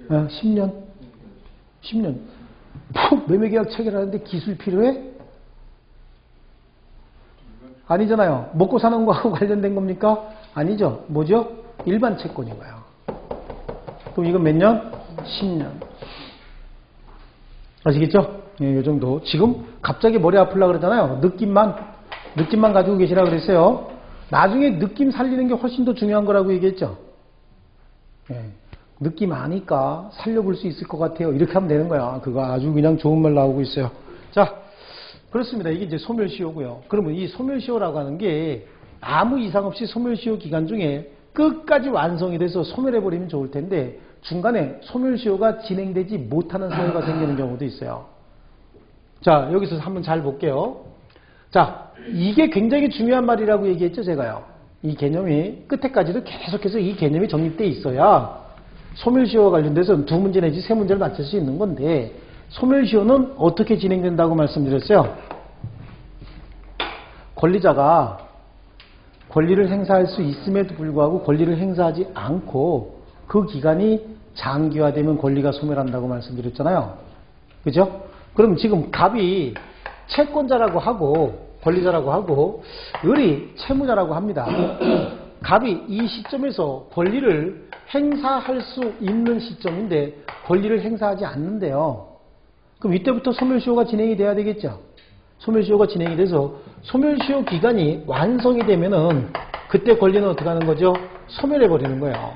10년. 10년. 뭐 매매계약 체결하는데 기술 필요해? 아니잖아요. 먹고 사는 거하고 관련된 겁니까? 아니죠. 뭐죠? 일반 채권인 거예요. 그럼 이건 몇 년? 10년. 아시겠죠? 예, 이 정도. 지금 갑자기 머리 아프려고 그러잖아요. 느낌만 가지고 계시라 그랬어요. 나중에 느낌 살리는 게 훨씬 더 중요한 거라고 얘기했죠. 예, 느낌 아니까 살려볼 수 있을 것 같아요. 이렇게 하면 되는 거야. 그거 아주 그냥 좋은 말 나오고 있어요. 자, 그렇습니다. 이게 이제 소멸시효고요. 그러면 이 소멸시효라고 하는 게 아무 이상 없이 소멸시효 기간 중에 끝까지 완성이 돼서 소멸해버리면 좋을 텐데 중간에 소멸시효가 진행되지 못하는 사유가 생기는 경우도 있어요. 자, 여기서 한번 잘 볼게요. 자, 이게 굉장히 중요한 말이라고 얘기했죠, 제가요. 이 개념이 끝에까지도 계속해서 이 개념이 정립되어 있어야 소멸시효와 관련돼서 두 문제 내지 세 문제를 맞출 수 있는 건데, 소멸시효는 어떻게 진행된다고 말씀드렸어요? 권리자가 권리를 행사할 수 있음에도 불구하고 권리를 행사하지 않고 그 기간이 장기화되면 권리가 소멸한다고 말씀드렸잖아요. 그죠? 그럼 지금 갑이 채권자라고 하고 권리자라고 하고 을이 채무자라고 합니다. 갑이 이 시점에서 권리를 행사할 수 있는 시점인데 권리를 행사하지 않는데요. 그럼 이때부터 소멸시효가 진행이 돼야 되겠죠. 소멸시효가 진행이 돼서 소멸시효 기간이 완성이 되면은 그때 권리는 어떻게 하는 거죠? 소멸해버리는 거예요.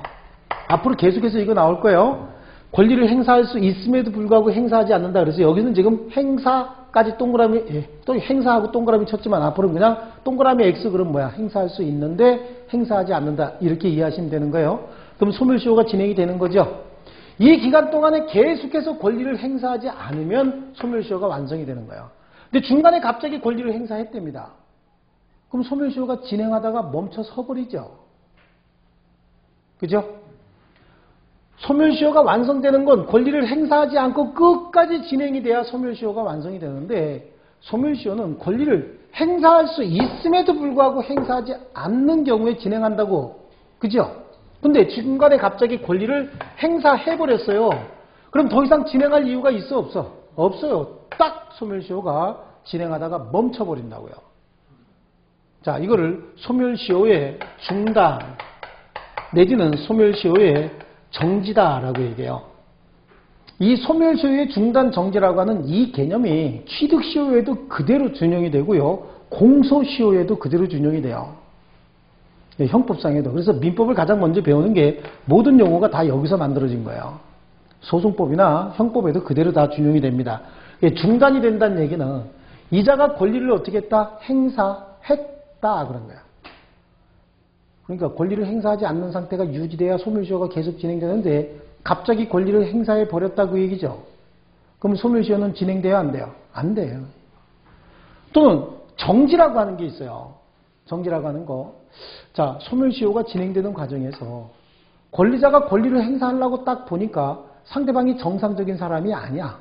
앞으로 계속해서 이거 나올 거예요. 권리를 행사할 수 있음에도 불구하고 행사하지 않는다. 그래서 여기는 지금 행사까지 동그라미, 또 행사하고 동그라미 쳤지만 앞으로는 그냥 동그라미 X 그럼 뭐야? 행사할 수 있는데 행사하지 않는다. 이렇게 이해하시면 되는 거예요. 그럼 소멸시효가 진행이 되는 거죠. 이 기간 동안에 계속해서 권리를 행사하지 않으면 소멸시효가 완성이 되는 거예요. 근데 중간에 갑자기 권리를 행사했답니다. 그럼 소멸시효가 진행하다가 멈춰 서버리죠. 그죠? 소멸시효가 완성되는 건 권리를 행사하지 않고 끝까지 진행이 돼야 소멸시효가 완성이 되는데, 소멸시효는 권리를 행사할 수 있음에도 불구하고 행사하지 않는 경우에 진행한다고. 그죠? 근데 중간에 갑자기 권리를 행사해버렸어요. 그럼 더 이상 진행할 이유가 있어 없어? 없어요. 딱 소멸시효가 진행하다가 멈춰버린다고요. 자, 이거를 소멸시효의 중단 내지는 소멸시효의 정지다라고 얘기해요. 이 소멸시효의 중단 정지라고 하는 이 개념이 취득시효에도 그대로 준용이 되고요. 공소시효에도 그대로 준용이 돼요. 형법상에도. 그래서 민법을 가장 먼저 배우는 게 모든 용어가 다 여기서 만들어진 거예요. 소송법이나 형법에도 그대로 다 준용이 됩니다. 중단이 된다는 얘기는 이자가 권리를 어떻게 했다? 행사했다 그런 거야. 그러니까 권리를 행사하지 않는 상태가 유지돼야 소멸시효가 계속 진행되는데 갑자기 권리를 행사해 버렸다 그 얘기죠. 그럼 소멸시효는 진행돼야 안 돼요? 안 돼요. 또는 정지라고 하는 게 있어요. 정지라고 하는 거. 자, 소멸시효가 진행되는 과정에서 권리자가 권리를 행사하려고 딱 보니까 상대방이 정상적인 사람이 아니야.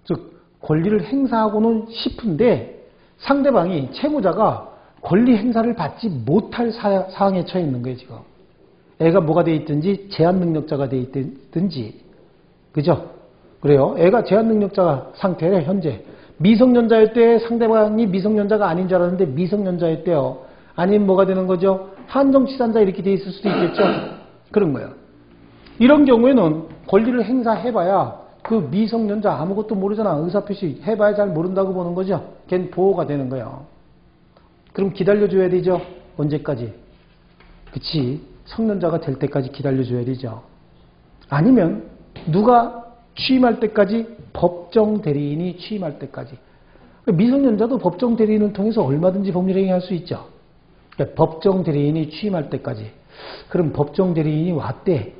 즉 권리를 행사하고는 싶은데 상대방이 채무자가 권리 행사를 받지 못할 상황에 처해 있는 거예요, 지금. 애가 뭐가 돼 있든지 제한 능력자가 돼 있든지. 그죠? 그래요. 애가 제한 능력자 상태래, 현재. 미성년자일 때 상대방이 미성년자가 아닌 줄 알았는데 미성년자일 때요. 아니면 뭐가 되는 거죠? 한정치산자 이렇게 돼 있을 수도 있겠죠? 그런 거예요. 이런 경우에는 권리를 행사해봐야 그 미성년자 아무것도 모르잖아. 의사표시 해봐야 잘 모른다고 보는 거죠. 걔는 보호가 되는 거예요. 그럼 기다려줘야 되죠. 언제까지? 그치. 성년자가 될 때까지 기다려줘야 되죠. 아니면 누가 취임할 때까지 법정 대리인이 취임할 때까지. 미성년자도 법정 대리인을 통해서 얼마든지 법률행위할 수 있죠. 그러니까 법정 대리인이 취임할 때까지. 그럼 법정 대리인이 왔대.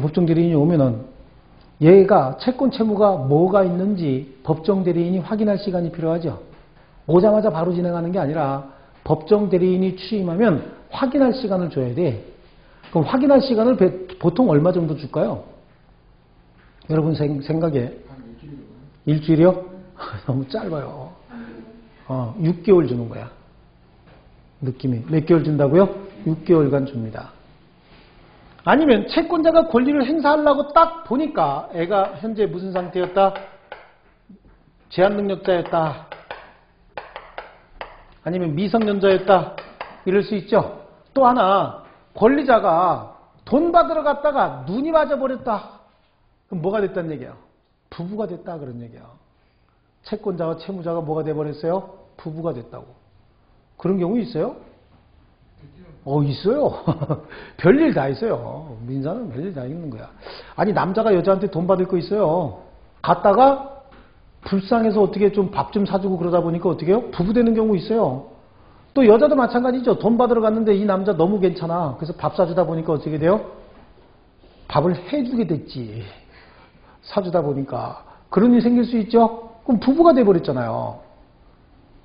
법정 대리인이 오면은 얘가 채권 채무가 뭐가 있는지 법정 대리인이 확인할 시간이 필요하죠. 오자마자 바로 진행하는 게 아니라 법정 대리인이 취임하면 확인할 시간을 줘야 돼. 그럼 확인할 시간을 보통 얼마 정도 줄까요? 여러분 생각에 일주일이요? 너무 짧아요. 6개월 주는 거야. 느낌이. 몇 개월 준다고요? 6개월간 줍니다. 아니면 채권자가 권리를 행사하려고 딱 보니까 애가 현재 무슨 상태였다? 제한 능력자였다. 아니면 미성년자였다. 이럴 수 있죠. 또 하나 권리자가 돈 받으러 갔다가 눈이 맞아버렸다. 그럼 뭐가 됐다는 얘기야? 부부가 됐다 그런 얘기야. 채권자와 채무자가 뭐가 돼버렸어요? 부부가 됐다고. 그런 경우 있어요? 있어요. 별일 다 있어요. 민사는 별일 다 있는 거야. 아니 남자가 여자한테 돈 받을 거 있어요. 갔다가 불쌍해서 어떻게 좀 밥 좀 사주고 그러다 보니까 어떻게 해요? 부부 되는 경우 있어요. 또 여자도 마찬가지죠. 돈 받으러 갔는데 이 남자 너무 괜찮아. 그래서 밥 사주다 보니까 어떻게 돼요? 밥을 해주게 됐지. 사주다 보니까. 그런 일이 생길 수 있죠? 그럼 부부가 돼버렸잖아요.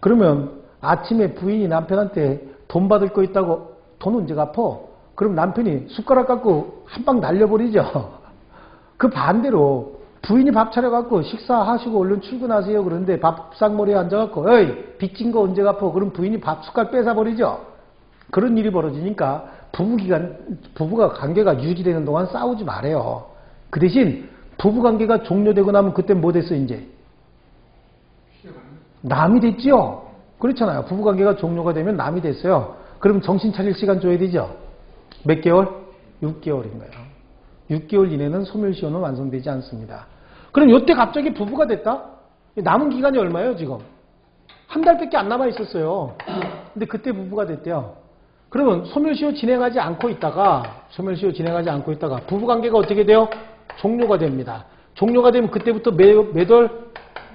그러면 아침에 부인이 남편한테 돈 받을 거 있다고 돈 언제 갚어? 그럼 남편이 숟가락 갖고 한 방 날려버리죠. 그 반대로 부인이 밥 차려갖고 식사하시고 얼른 출근하세요. 그런데 밥상머리에 앉아갖고 어이 빚진 거 언제 갚어? 그럼 부인이 밥 숟갈 뺏어버리죠. 그런 일이 벌어지니까 부부가 관계가 유지되는 동안 싸우지 말아요. 그 대신 부부관계가 종료되고 나면 그때 뭐 됐어 이제? 남이 됐죠. 그렇잖아요. 부부관계가 종료가 되면 남이 됐어요. 그럼 정신 차릴 시간 줘야 되죠. 몇 개월? 6개월인 거예요. 6개월 이내는 소멸시효는 완성되지 않습니다. 그럼 이때 갑자기 부부가 됐다? 남은 기간이 얼마예요 지금? 한 달밖에 안 남아 있었어요. 근데 그때 부부가 됐대요. 그러면 소멸시효 진행하지 않고 있다가 부부관계가 어떻게 돼요? 종료가 됩니다. 종료가 되면 그때부터 매달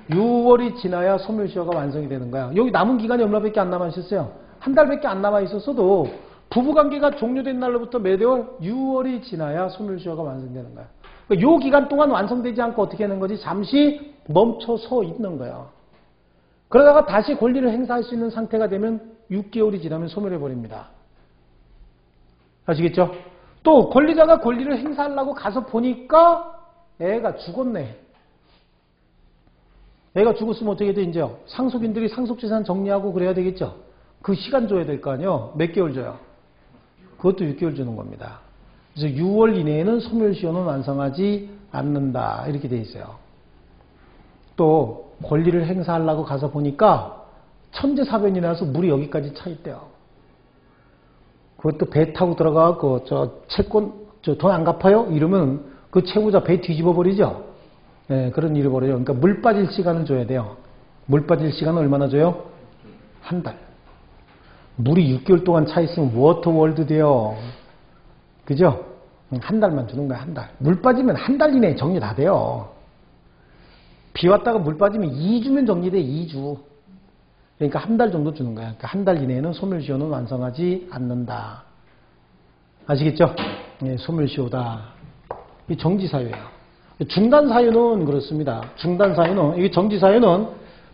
6월이 지나야 소멸시효가 완성이 되는 거야. 여기 남은 기간이 얼마밖에 안 남아 있었어요? 한 달밖에 안 남아 있었어도 부부관계가 종료된 날로부터 매달 6월이 지나야 소멸시효가 완성되는 거야. 그러니까 요 기간 동안 완성되지 않고 어떻게 하는 거지? 잠시 멈춰서 있는 거예요. 그러다가 다시 권리를 행사할 수 있는 상태가 되면 6개월이 지나면 소멸해버립니다. 아시겠죠? 또 권리자가 권리를 행사하려고 가서 보니까 애가 죽었네. 애가 죽었으면 어떻게 돼 이제? 상속인들이 상속재산 정리하고 그래야 되겠죠? 그 시간 줘야 될 거 아니에요? 몇 개월 줘요? 그것도 6개월 주는 겁니다. 그래서 6월 이내에는 소멸시효는 완성하지 않는다. 이렇게 돼 있어요. 또 권리를 행사하려고 가서 보니까 천재사변이 나서 물이 여기까지 차 있대요. 그것도 배 타고 들어가고 저 채권 돈 안 갚아요? 이러면 그 채무자 배 뒤집어 버리죠. 네, 그런 일이 벌어요. 그러니까 물 빠질 시간을 줘야 돼요. 물 빠질 시간은 얼마나 줘요? 한 달. 물이 6개월 동안 차 있으면 워터월드 돼요. 그죠? 한 달만 주는 거야, 한 달. 물 빠지면 한 달 이내에 정리 다 돼요. 비 왔다가 물 빠지면 2주면 정리돼, 2주. 그러니까 한 달 정도 주는 거야. 그러니까 한 달 이내에는 소멸시효는 완성하지 않는다. 아시겠죠? 네, 소멸시효다. 이 정지사유예요. 중단사유는 그렇습니다. 중단사유는, 이게 정지사유는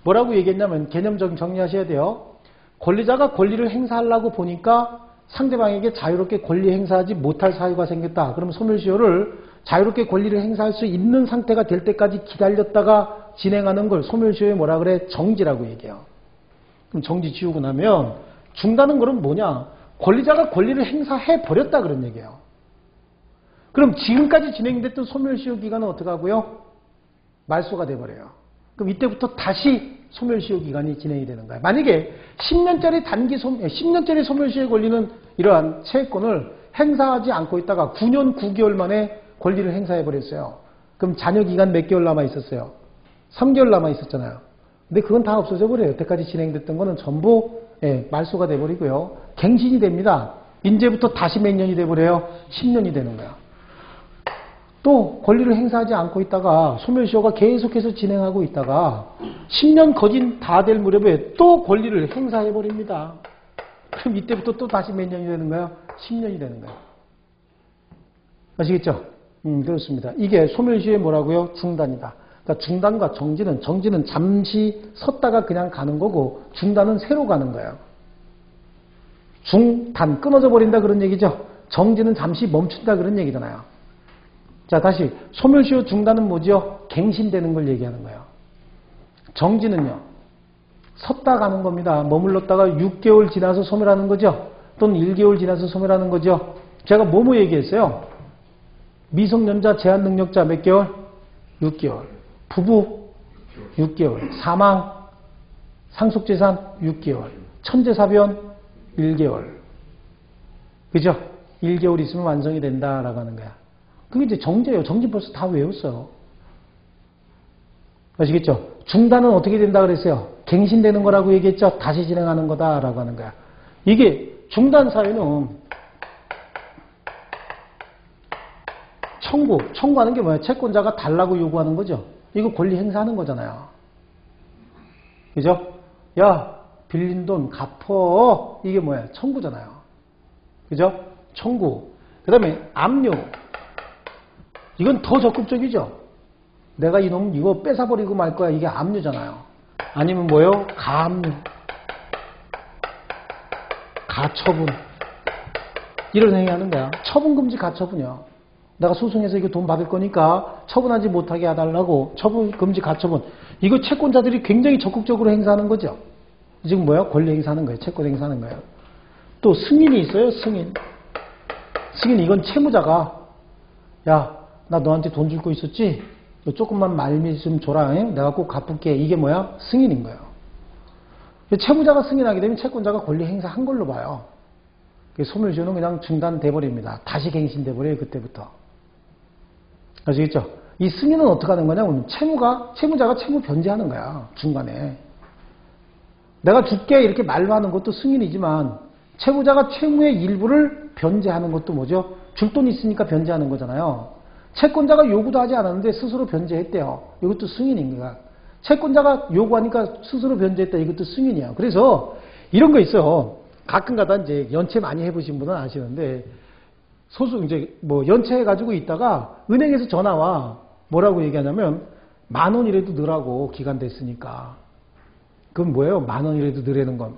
뭐라고 얘기했냐면 개념적인 정리하셔야 돼요. 권리자가 권리를 행사하려고 보니까 상대방에게 자유롭게 권리 행사하지 못할 사유가 생겼다. 그럼 소멸시효를 자유롭게 권리를 행사할 수 있는 상태가 될 때까지 기다렸다가 진행하는 걸 소멸시효에 뭐라 그래? 정지라고 얘기해요. 그럼 정지 지우고 나면 중단은 그럼 뭐냐? 권리자가 권리를 행사해 버렸다 그런 얘기예요. 그럼 지금까지 진행됐던 소멸시효 기간은 어떻게 하고요? 말소가 돼버려요. 그럼 이때부터 다시 소멸시효 기간이 진행이 되는 거예요. 만약에 10년짜리 소멸시효에 걸리는 이러한 채권을 행사하지 않고 있다가 9년 9개월 만에 권리를 행사해 버렸어요. 그럼 잔여 기간 몇 개월 남아 있었어요? 3개월 남아 있었잖아요. 근데 그건 다 없어져 버려요. 여태까지 진행됐던 거는 전부 말소가 돼 버리고요. 갱신이 됩니다. 이제부터 다시 몇 년이 돼 버려요? 10년이 되는 거예요. 또 권리를 행사하지 않고 있다가 소멸시효가 계속해서 진행하고 있다가 10년 거진 다 될 무렵에 또 권리를 행사해 버립니다. 그럼 이때부터 또 다시 몇 년이 되는 거예요? 10년이 되는 거예요. 아시겠죠? 그렇습니다. 이게 소멸시효의 뭐라고요? 중단이다. 그러니까 중단과 정지는 잠시 섰다가 그냥 가는 거고 중단은 새로 가는 거예요. 중단, 끊어져 버린다 그런 얘기죠. 정지는 잠시 멈춘다 그런 얘기잖아요. 자, 다시 소멸시효 중단은 뭐죠? 갱신되는 걸 얘기하는 거예요. 정지는요. 섰다 가는 겁니다. 머물렀다가 6개월 지나서 소멸하는 거죠. 또는 1개월 지나서 소멸하는 거죠. 제가 뭐뭐 얘기했어요? 미성년자, 제한능력자 몇 개월? 6개월. 부부 6개월. 사망, 상속재산 6개월. 천재사변 1개월. 그죠? 1개월 있으면 완성이 된다라고 하는 거야. 그게 이제 정제예요. 정제 벌써 다 외웠어요. 아시겠죠? 중단은 어떻게 된다 그랬어요? 갱신되는 거라고 얘기했죠? 다시 진행하는 거다라고 하는 거야. 이게 중단 사유는 청구하는 게 뭐야? 채권자가 달라고 요구하는 거죠. 이거 권리 행사하는 거잖아요. 그죠? 야, 빌린 돈 갚어. 이게 뭐야? 청구잖아요. 그죠? 청구. 그 다음에 압류. 이건 더 적극적이죠. 내가 이놈 이거 뺏어버리고 말 거야. 이게 압류잖아요. 아니면 뭐요? 가압류. 가처분. 이런 행위하는 거야. 처분금지 가처분이야. 내가 소송해서 이거 돈 받을 거니까 처분하지 못하게 해달라고 처분금지 가처분. 이거 채권자들이 굉장히 적극적으로 행사하는 거죠. 지금 뭐야? 권리 행사하는 거예요. 채권 행사하는 거예요. 또 승인이 있어요. 승인. 승인 이건 채무자가 야, 나 너한테 돈 줄 거 있었지? 너 조금만 말미 좀 줘라. 내가 꼭 갚을게. 이게 뭐야? 승인인 거예요. 채무자가 승인하게 되면 채권자가 권리 행사한 걸로 봐요. 소멸시효는 그냥 중단돼 버립니다. 다시 갱신돼 버려요. 그때부터. 아시겠죠? 이 승인은 어떻게 하는 거냐면 채무자가 채무 변제하는 거야. 중간에. 내가 줄게 이렇게 말로 하는 것도 승인이지만 채무자가 채무의 일부를 변제하는 것도 뭐죠? 줄 돈 있으니까 변제하는 거잖아요. 채권자가 요구도 하지 않았는데 스스로 변제했대요. 이것도 승인인 거야. 채권자가 요구하니까 스스로 변제했다. 이것도 승인이야. 그래서 이런 거 있어요. 가끔가다 이제 연체 많이 해보신 분은 아시는데 이제 뭐 연체해가지고 있다가 은행에서 전화와 뭐라고 얘기하냐면 10,000원이라도 넣으라고 기간 됐으니까. 그건 뭐예요? 10,000원이라도 넣으라는 건.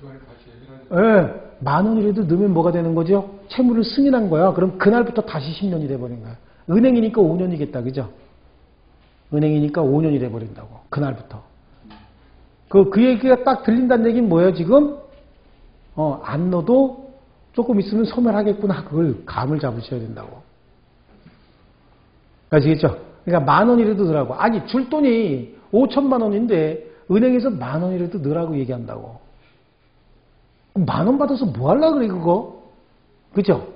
그걸 다시 해결하는. 예, 10,000원이라도 넣으면 뭐가 되는 거죠? 채무를 승인한 거야. 그럼 그날부터 다시 10년이 돼버린 거야. 은행이니까 5년이겠다. 그죠? 은행이니까 5년이 돼버린다고. 그날부터. 그 얘기가 딱 들린다는 얘기는 뭐예요, 지금? 안 넣어도 조금 있으면 소멸하겠구나. 그걸 감을 잡으셔야 된다고. 아시겠죠? 그러니까 10,000원이라도 넣으라고. 아니, 줄 돈이 5천만 원인데 은행에서 10,000원이라도 넣으라고 얘기한다고. 10,000원 받아서 뭐 하려고 그래, 그거? 그죠?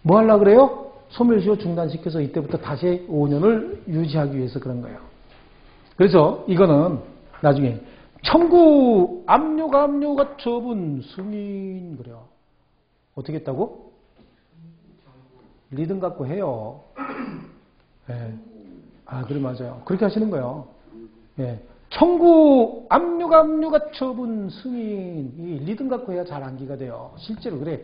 뭐 하려고 그래요? 소멸시효 중단시켜서 이때부터 다시 5년을 유지하기 위해서 그런 거예요. 그래서 이거는 나중에 청구, 압류가 처분, 승인, 그래요. 어떻게 했다고? 리듬 갖고 해요. 예. 아, 그래, 맞아요. 그렇게 하시는 거예요. 예. 청구, 압류가 처분, 승인. 이 리듬 갖고 해야 잘 암기가 돼요. 실제로 그래.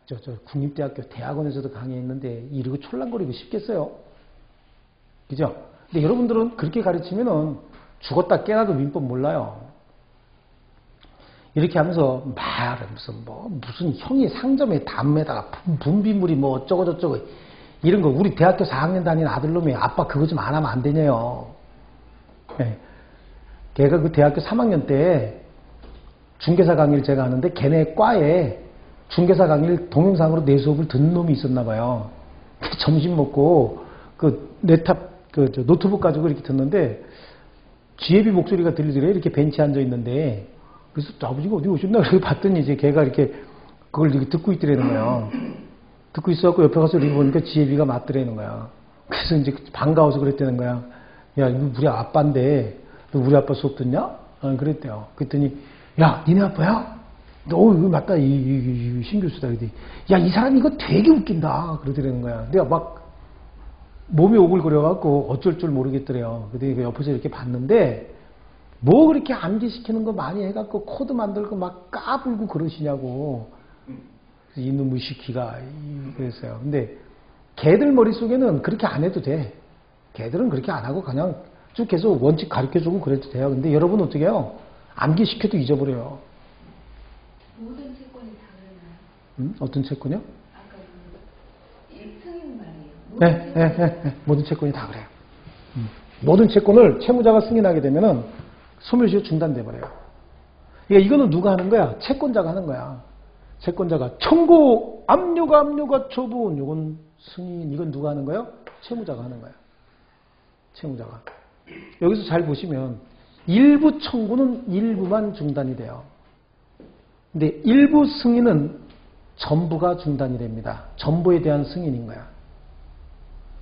저 국립대학교 대학원에서도 강의했는데 이러고 촐랑거리고 싶겠어요? 그죠? 근데 여러분들은 그렇게 가르치면은 죽었다 깨나도 민법 몰라요. 이렇게 하면서 무슨 형이 상점에 담에다가 분비물이 뭐 어쩌고저쩌고 이런 거 우리 대학교 4학년 다니는 아들놈이 아빠 그거 좀 안 하면 안 되냐요. 네. 걔가 그 대학교 3학년 때 중개사 강의를 제가 하는데 걔네 과에 중개사 강의를 동영상으로 내 수업을 듣는 놈이 있었나 봐요. 점심 먹고 그 노트북 가지고 이렇게 듣는데 지혜비 목소리가 들리더래요. 이렇게 벤치에 앉아 있는데 그래서 아버지가 어디 오셨나 그래서 봤더니 이제 걔가 이렇게 그걸 이렇게 듣고 있더라는 거예요. 듣고 있어갖고 옆에 가서 이렇게 보니까 지혜비가 맞더라는 거야. 그래서 이제 반가워서 그랬다는 거야. 야, 이거 우리 아빠인데 너 우리 아빠 수업 듣냐? 그랬대요. 그랬더니 야, 니네 아빠야? 너 이거 맞다. 이 신교수다. 야, 이 사람 이거 되게 웃긴다. 그러더라는 거야. 내가 막 몸이 오글거려갖고 어쩔 줄 모르겠더래요. 근데 옆에서 이렇게 봤는데 뭐 그렇게 암기시키는 거 많이 해갖고 코드 만들고 막 까불고 그러시냐고. 이놈의 시키가 그랬어요. 근데 걔들 머릿속에는 그렇게 안 해도 돼. 걔들은 그렇게 안 하고 그냥 쭉 계속 원칙 가르쳐주고 그래도 돼요. 근데 여러분 어떻게 해요? 암기시켜도 잊어버려요. 모든 채권이 다 그러나요? 어떤 채권이요? 아까 승인 말이에요. 네. 모든 채권이 다 그래요. 모든 채권을 채무자가 승인하게 되면은 소멸시효 중단돼 버려요. 그러니까 이거는 누가 하는 거야? 채권자가 하는 거야. 채권자가 청구, 압류가 처분, 이건 승인, 이건 누가 하는 거예요? 채무자가 하는 거예요. 채무자가. 여기서 잘 보시면 일부 청구는 일부만 중단이 돼요. 근데 일부 승인은 전부가 중단이 됩니다. 전부에 대한 승인인 거야.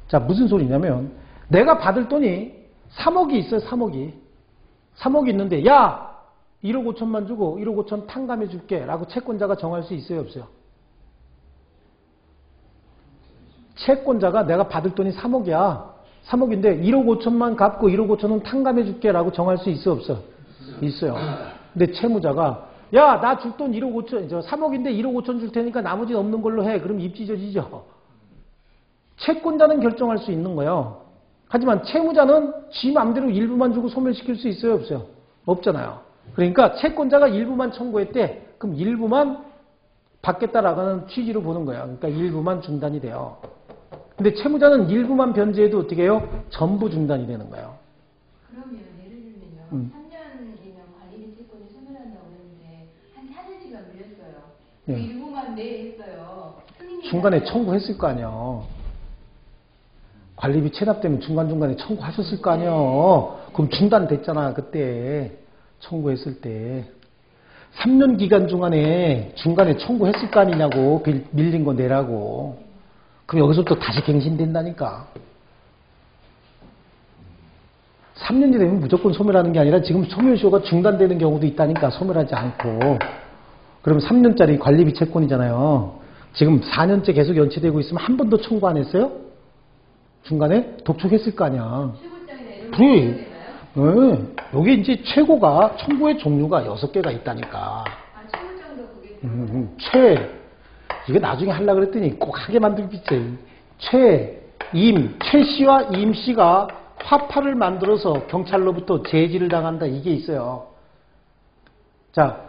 자, 무슨 소리냐면 내가 받을 돈이 3억이 있어요. 3억이 있는데 야! 1억 5천만 주고 1억 5천 탕감해 줄게 라고 채권자가 정할 수 있어요? 없어요? 채권자가 내가 받을 돈이 3억이야. 3억인데 1억 5천만 갚고 1억 5천은 탕감해 줄게 라고 정할 수 있어? 없어? 있어요. 근데 채무자가 야, 나 줄 돈 1억 5천, 3억인데 1억 5천 줄 테니까 나머지 없는 걸로 해. 그럼 입 찢어지죠. 채권자는 결정할 수 있는 거예요. 하지만 채무자는 지 맘대로 일부만 주고 소멸시킬 수 있어요, 없어요? 없잖아요. 그러니까 채권자가 일부만 청구했대. 그럼 일부만 받겠다라는 취지로 보는 거예요. 그러니까 일부만 중단이 돼요. 근데 채무자는 일부만 변제해도 어떻게 해요? 전부 중단이 되는 거예요. 그러면 예를 들면요. 3년이면 관리비 채권이 소멸한다고 했는데 한 4년치가 물렸어요. 그 예. 일부만 내했어요. 중간에 청구했을 거 아니에요. 관리비 체납되면 중간중간에 청구하셨을 거 아니에요. 그럼 중단됐잖아, 그때. 청구했을 때. 3년 기간 중간에 청구했을 거 아니냐고, 밀린 거 내라고. 그럼 여기서 또 다시 갱신된다니까. 3년이 되면 무조건 소멸하는 게 아니라 지금 소멸시효가 중단되는 경우도 있다니까, 소멸하지 않고. 그럼 3년짜리 관리비 채권이잖아요. 지금 4년째 계속 연체되고 있으면 한 번도 청구 안 했어요? 중간에 독촉했을 거 아니야. 최고장이나 이런 그래. 되나요? 네. 여기 이제 최고가 청구의 종류가 6개가 있다니까. 최고장도 그게 이게 나중에 하려고 그랬더니 꼭 하게 만들겠지. 최 씨와 임 씨가 화파를 만들어서 경찰로부터 제지를 당한다. 이게 있어요. 자,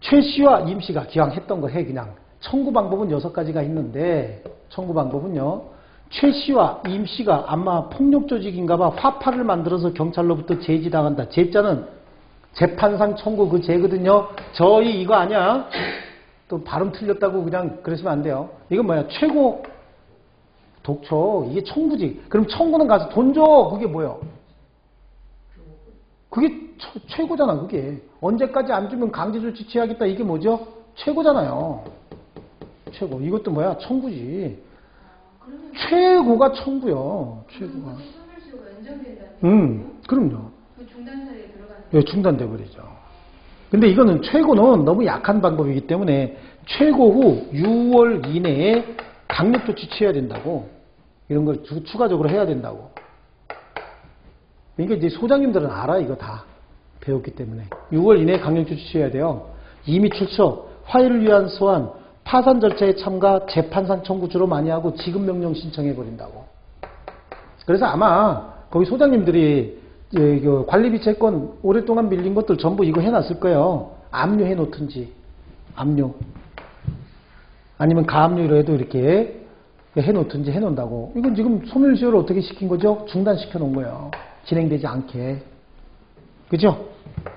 최 씨와 임 씨가 기왕 했던 거 해, 그냥. 청구 방법은 6가지가 있는데, 청구 방법은요. 최 씨와 임 씨가 아마 폭력 조직인가 봐 화파를 만들어서 경찰로부터 제지당한다. 제자는 재판상 청구 그 제거든요. 저희 이거 아니야. 또 발음 틀렸다고 그냥 그러시면 안 돼요. 이건 뭐야? 최고 독촉. 이게 청구지. 그럼 청구는 가서 돈 줘. 그게 뭐예요? 그게 최고잖아. 그게. 언제까지 안 주면 강제조치 취하겠다. 이게 뭐죠? 최고잖아요. 최고. 이것도 뭐야? 청구지. 최고가 청구요. 최고가. 소멸시효가 연장된다. 그럼요. 그 중단사에 들어가는. 예, 중단돼 버리죠. 근데 이거는 최고는 너무 약한 방법이기 때문에 최고 후 6월 이내에 강력 조치 취해야 된다고. 이런 걸 추가적으로 해야 된다고. 그러니까 이제 소장님들은 알아, 이거 다. 배웠기 때문에. 6월 이내에 강력 조치 취해야 돼요. 이미 출처, 화해를 위한 소환, 파산 절차에 참가, 재판상 청구 주로 많이 하고 지급 명령 신청해 버린다고. 그래서 아마 거기 소장님들이 관리비 채권 오랫동안 밀린 것들 전부 이거 해놨을 거예요. 압류해 놓든지, 압류. 아니면 가압류로 해도 이렇게 해놓든지 해놓는다고. 이건 지금 소멸시효를 어떻게 시킨 거죠? 중단시켜 놓은 거예요. 진행되지 않게. 그죠?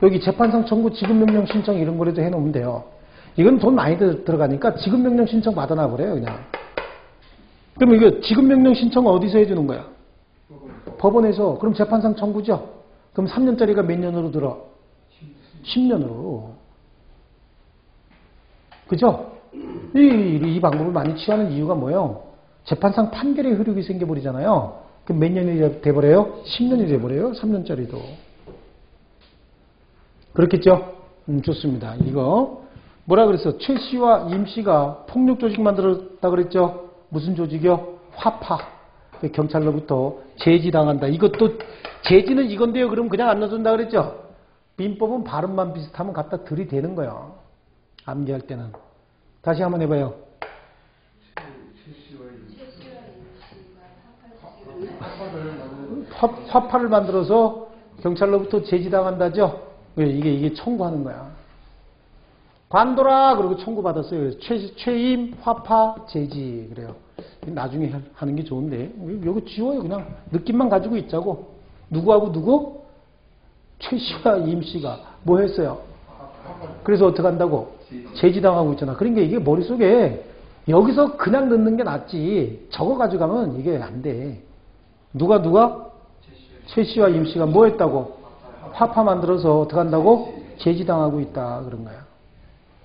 여기 재판상 청구 지급명령 신청 이런 거라도 해놓으면 돼요. 이건 돈 많이 들어가니까 지급명령 신청 받아놔 버려요, 그냥. 그러면 이거 지급명령 신청 어디서 해주는 거야? 법원에서. 그럼 재판상 청구죠? 그럼 3년짜리가 몇 년으로 들어? 10년으로. 그죠? 이 방법을 많이 취하는 이유가 뭐예요? 재판상 판결의 흐름이 생겨버리잖아요. 그럼 몇 년이 돼버려요? 10년이 돼버려요? 3년짜리도. 그렇겠죠? 좋습니다. 이거. 뭐라 그랬어? 최 씨와 임 씨가 폭력 조직 만들었다 그랬죠? 무슨 조직이요? 화파. 경찰로부터 제지당한다. 이것도 제지는 이건데요. 그럼 그냥 안 넣어준다 그랬죠? 민법은 발음만 비슷하면 갖다 들이대는 거예요. 암기할 때는. 다시 한번 해봐요. 화파를 만들어서 경찰로부터 제지당한다죠? 이게 청구하는 거야. 관둬라 그러고 청구받았어요. 최임, 화파, 제지 그래요. 나중에 하는 게 좋은데 여기 지워요. 그냥 느낌만 가지고 있자고. 누구하고 누구? 최 씨와 임 씨가 뭐 했어요? 그래서 어떻게 한다고? 제지당하고 있잖아. 그러니까 이게 머릿속에 여기서 그냥 넣는 게 낫지. 적어 가져가면 이게 안 돼. 누가? 최 씨와 임 씨가 뭐 했다고? 화파 만들어서 어떻게 한다고? 제지당하고 있다 그런 거야.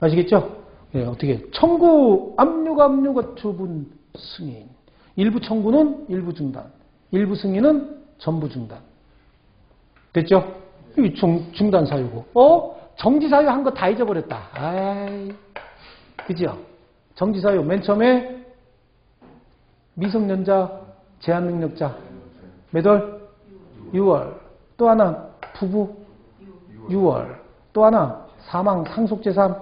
아시겠죠? 네, 어떻게? 청구, 압류가 처분 승인. 일부 청구는 일부 중단. 일부 승인은 전부 중단. 됐죠? 이 중단 사유고. 정지 사유 한 거 다 잊어버렸다. 아이. 그죠? 정지 사유. 맨 처음에 미성년자, 제한능력자. 몇 월? 6월. 또 하나, 부부. 6월. 또 하나, 사망 상속재산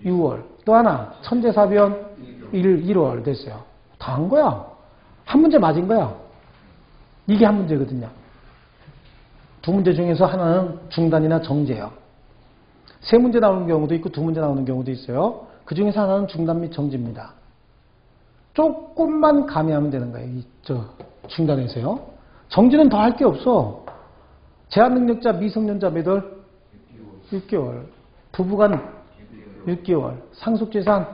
6월. 또 하나 천재사변 1월 됐어요. 다 한 거야. 한 문제 맞은 거야. 이게 한 문제거든요. 두 문제 중에서 하나는 중단이나 정지예요. 세 문제 나오는 경우도 있고 두 문제 나오는 경우도 있어요. 그 중에서 하나는 중단 및 정지입니다. 조금만 가미하면 되는 거예요. 중단에서요. 정지는 더 할 게 없어. 제한능력자 미성년자 몇 월? 6개월. 부부간 6개월. 상속재산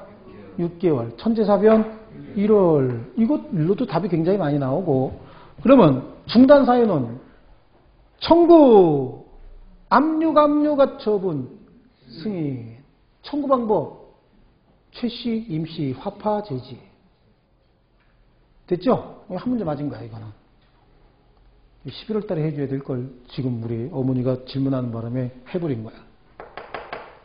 6개월. 천재사변 1월. 이것로도 답이 굉장히 많이 나오고. 그러면 중단 사유는 청구, 압류가 처분, 승인. 청구 방법, 최씨, 임씨, 화파, 제지. 됐죠? 한 문제 맞은 거야, 이거는. 11월 달에 해줘야 될 걸 지금 우리 어머니가 질문하는 바람에 해버린 거야.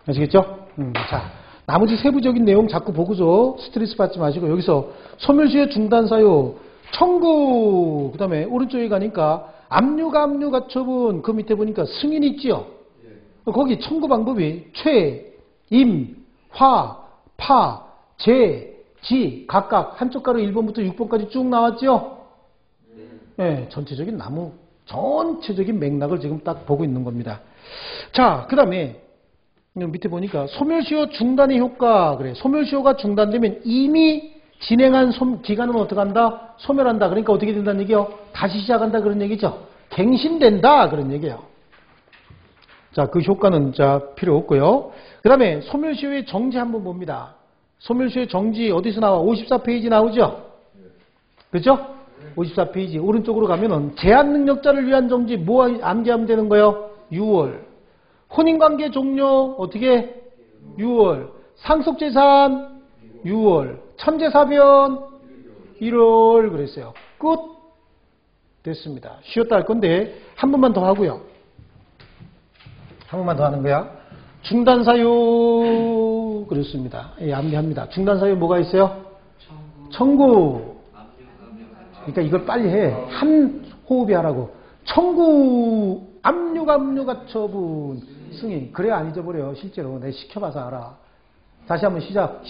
아시겠죠? 자, 나머지 세부적인 내용 자꾸 보고서 스트레스 받지 마시고 여기서 소멸시효 중단 사유, 청구, 그 다음에 오른쪽에 가니까 압류가 처분, 그 밑에 보니까 승인 있지요? 거기 청구 방법이 최, 임, 화, 파, 제, 지 각각 한쪽 가로 1번부터 6번까지 쭉 나왔죠? 네, 전체적인 나무 전체적인 맥락을 지금 딱 보고 있는 겁니다. 자, 그 다음에 밑에 보니까 소멸시효 중단의 효과. 그래, 소멸시효가 중단되면 이미 진행한 기간은 어떻게 한다? 소멸한다. 그러니까 어떻게 된다는 얘기요? 다시 시작한다 그런 얘기죠. 갱신된다 그런 얘기예요. 자, 그 효과는 필요 없고요. 그 다음에 소멸시효의 정지 한번 봅니다. 소멸시효의 정지 어디서 나와? 54페이지 나오죠? 그렇죠? 54페이지 오른쪽으로 가면은 제한능력자를 위한 정지 뭐 암기하면 되는 거예요? 6월. 혼인관계 종료 어떻게? 6월. 상속재산 6월. 천재사변 1월 그랬어요. 끝. 됐습니다. 쉬었다 할 건데 한 번만 더 하고요. 한 번만 더 하는 거야. 중단사유 그렇습니다. 예, 암기합니다. 중단사유 뭐가 있어요? 청구. 그러니까 이걸 빨리 해. 한 호흡이 하라고. 청구, 압류가 처분, 승인. 그래야 안 잊어버려. 실제로 내가 시켜봐서 알아. 다시 한번 시작.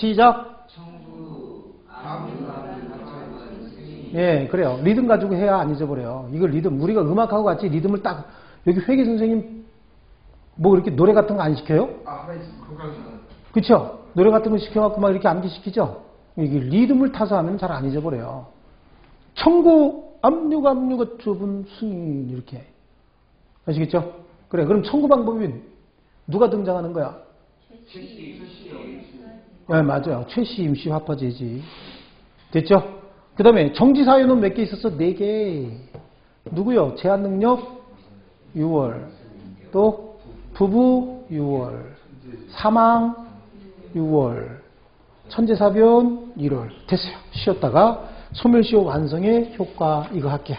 청구, 압류가 처분, 승인. 예, 그래요. 리듬 가지고 해야 안 잊어버려요. 이걸 리듬. 우리가 음악하고 같이 리듬을 딱 여기 회계 선생님 뭐 이렇게 노래 같은 거 안 시켜요? 그렇죠? 노래 같은 거 시켜갖고 막 이렇게 암기시키죠? 이게 리듬을 타서 하면 잘 안 잊어버려요. 청구, 압류가 처분, 승인 이렇게. 아시겠죠? 그래, 그럼 청구 방법이 누가 등장하는 거야? 네, 맞아요. 최씨, 임씨, 화파, 제지. 됐죠? 그 다음에 정지사유는 몇 개 있었어? 4개. 누구요? 제한능력 6월. 또 부부 6월. 사망 6월. 천재사변 1월. 됐어요. 쉬었다가 소멸시효 완성의 효과 이거 할게요.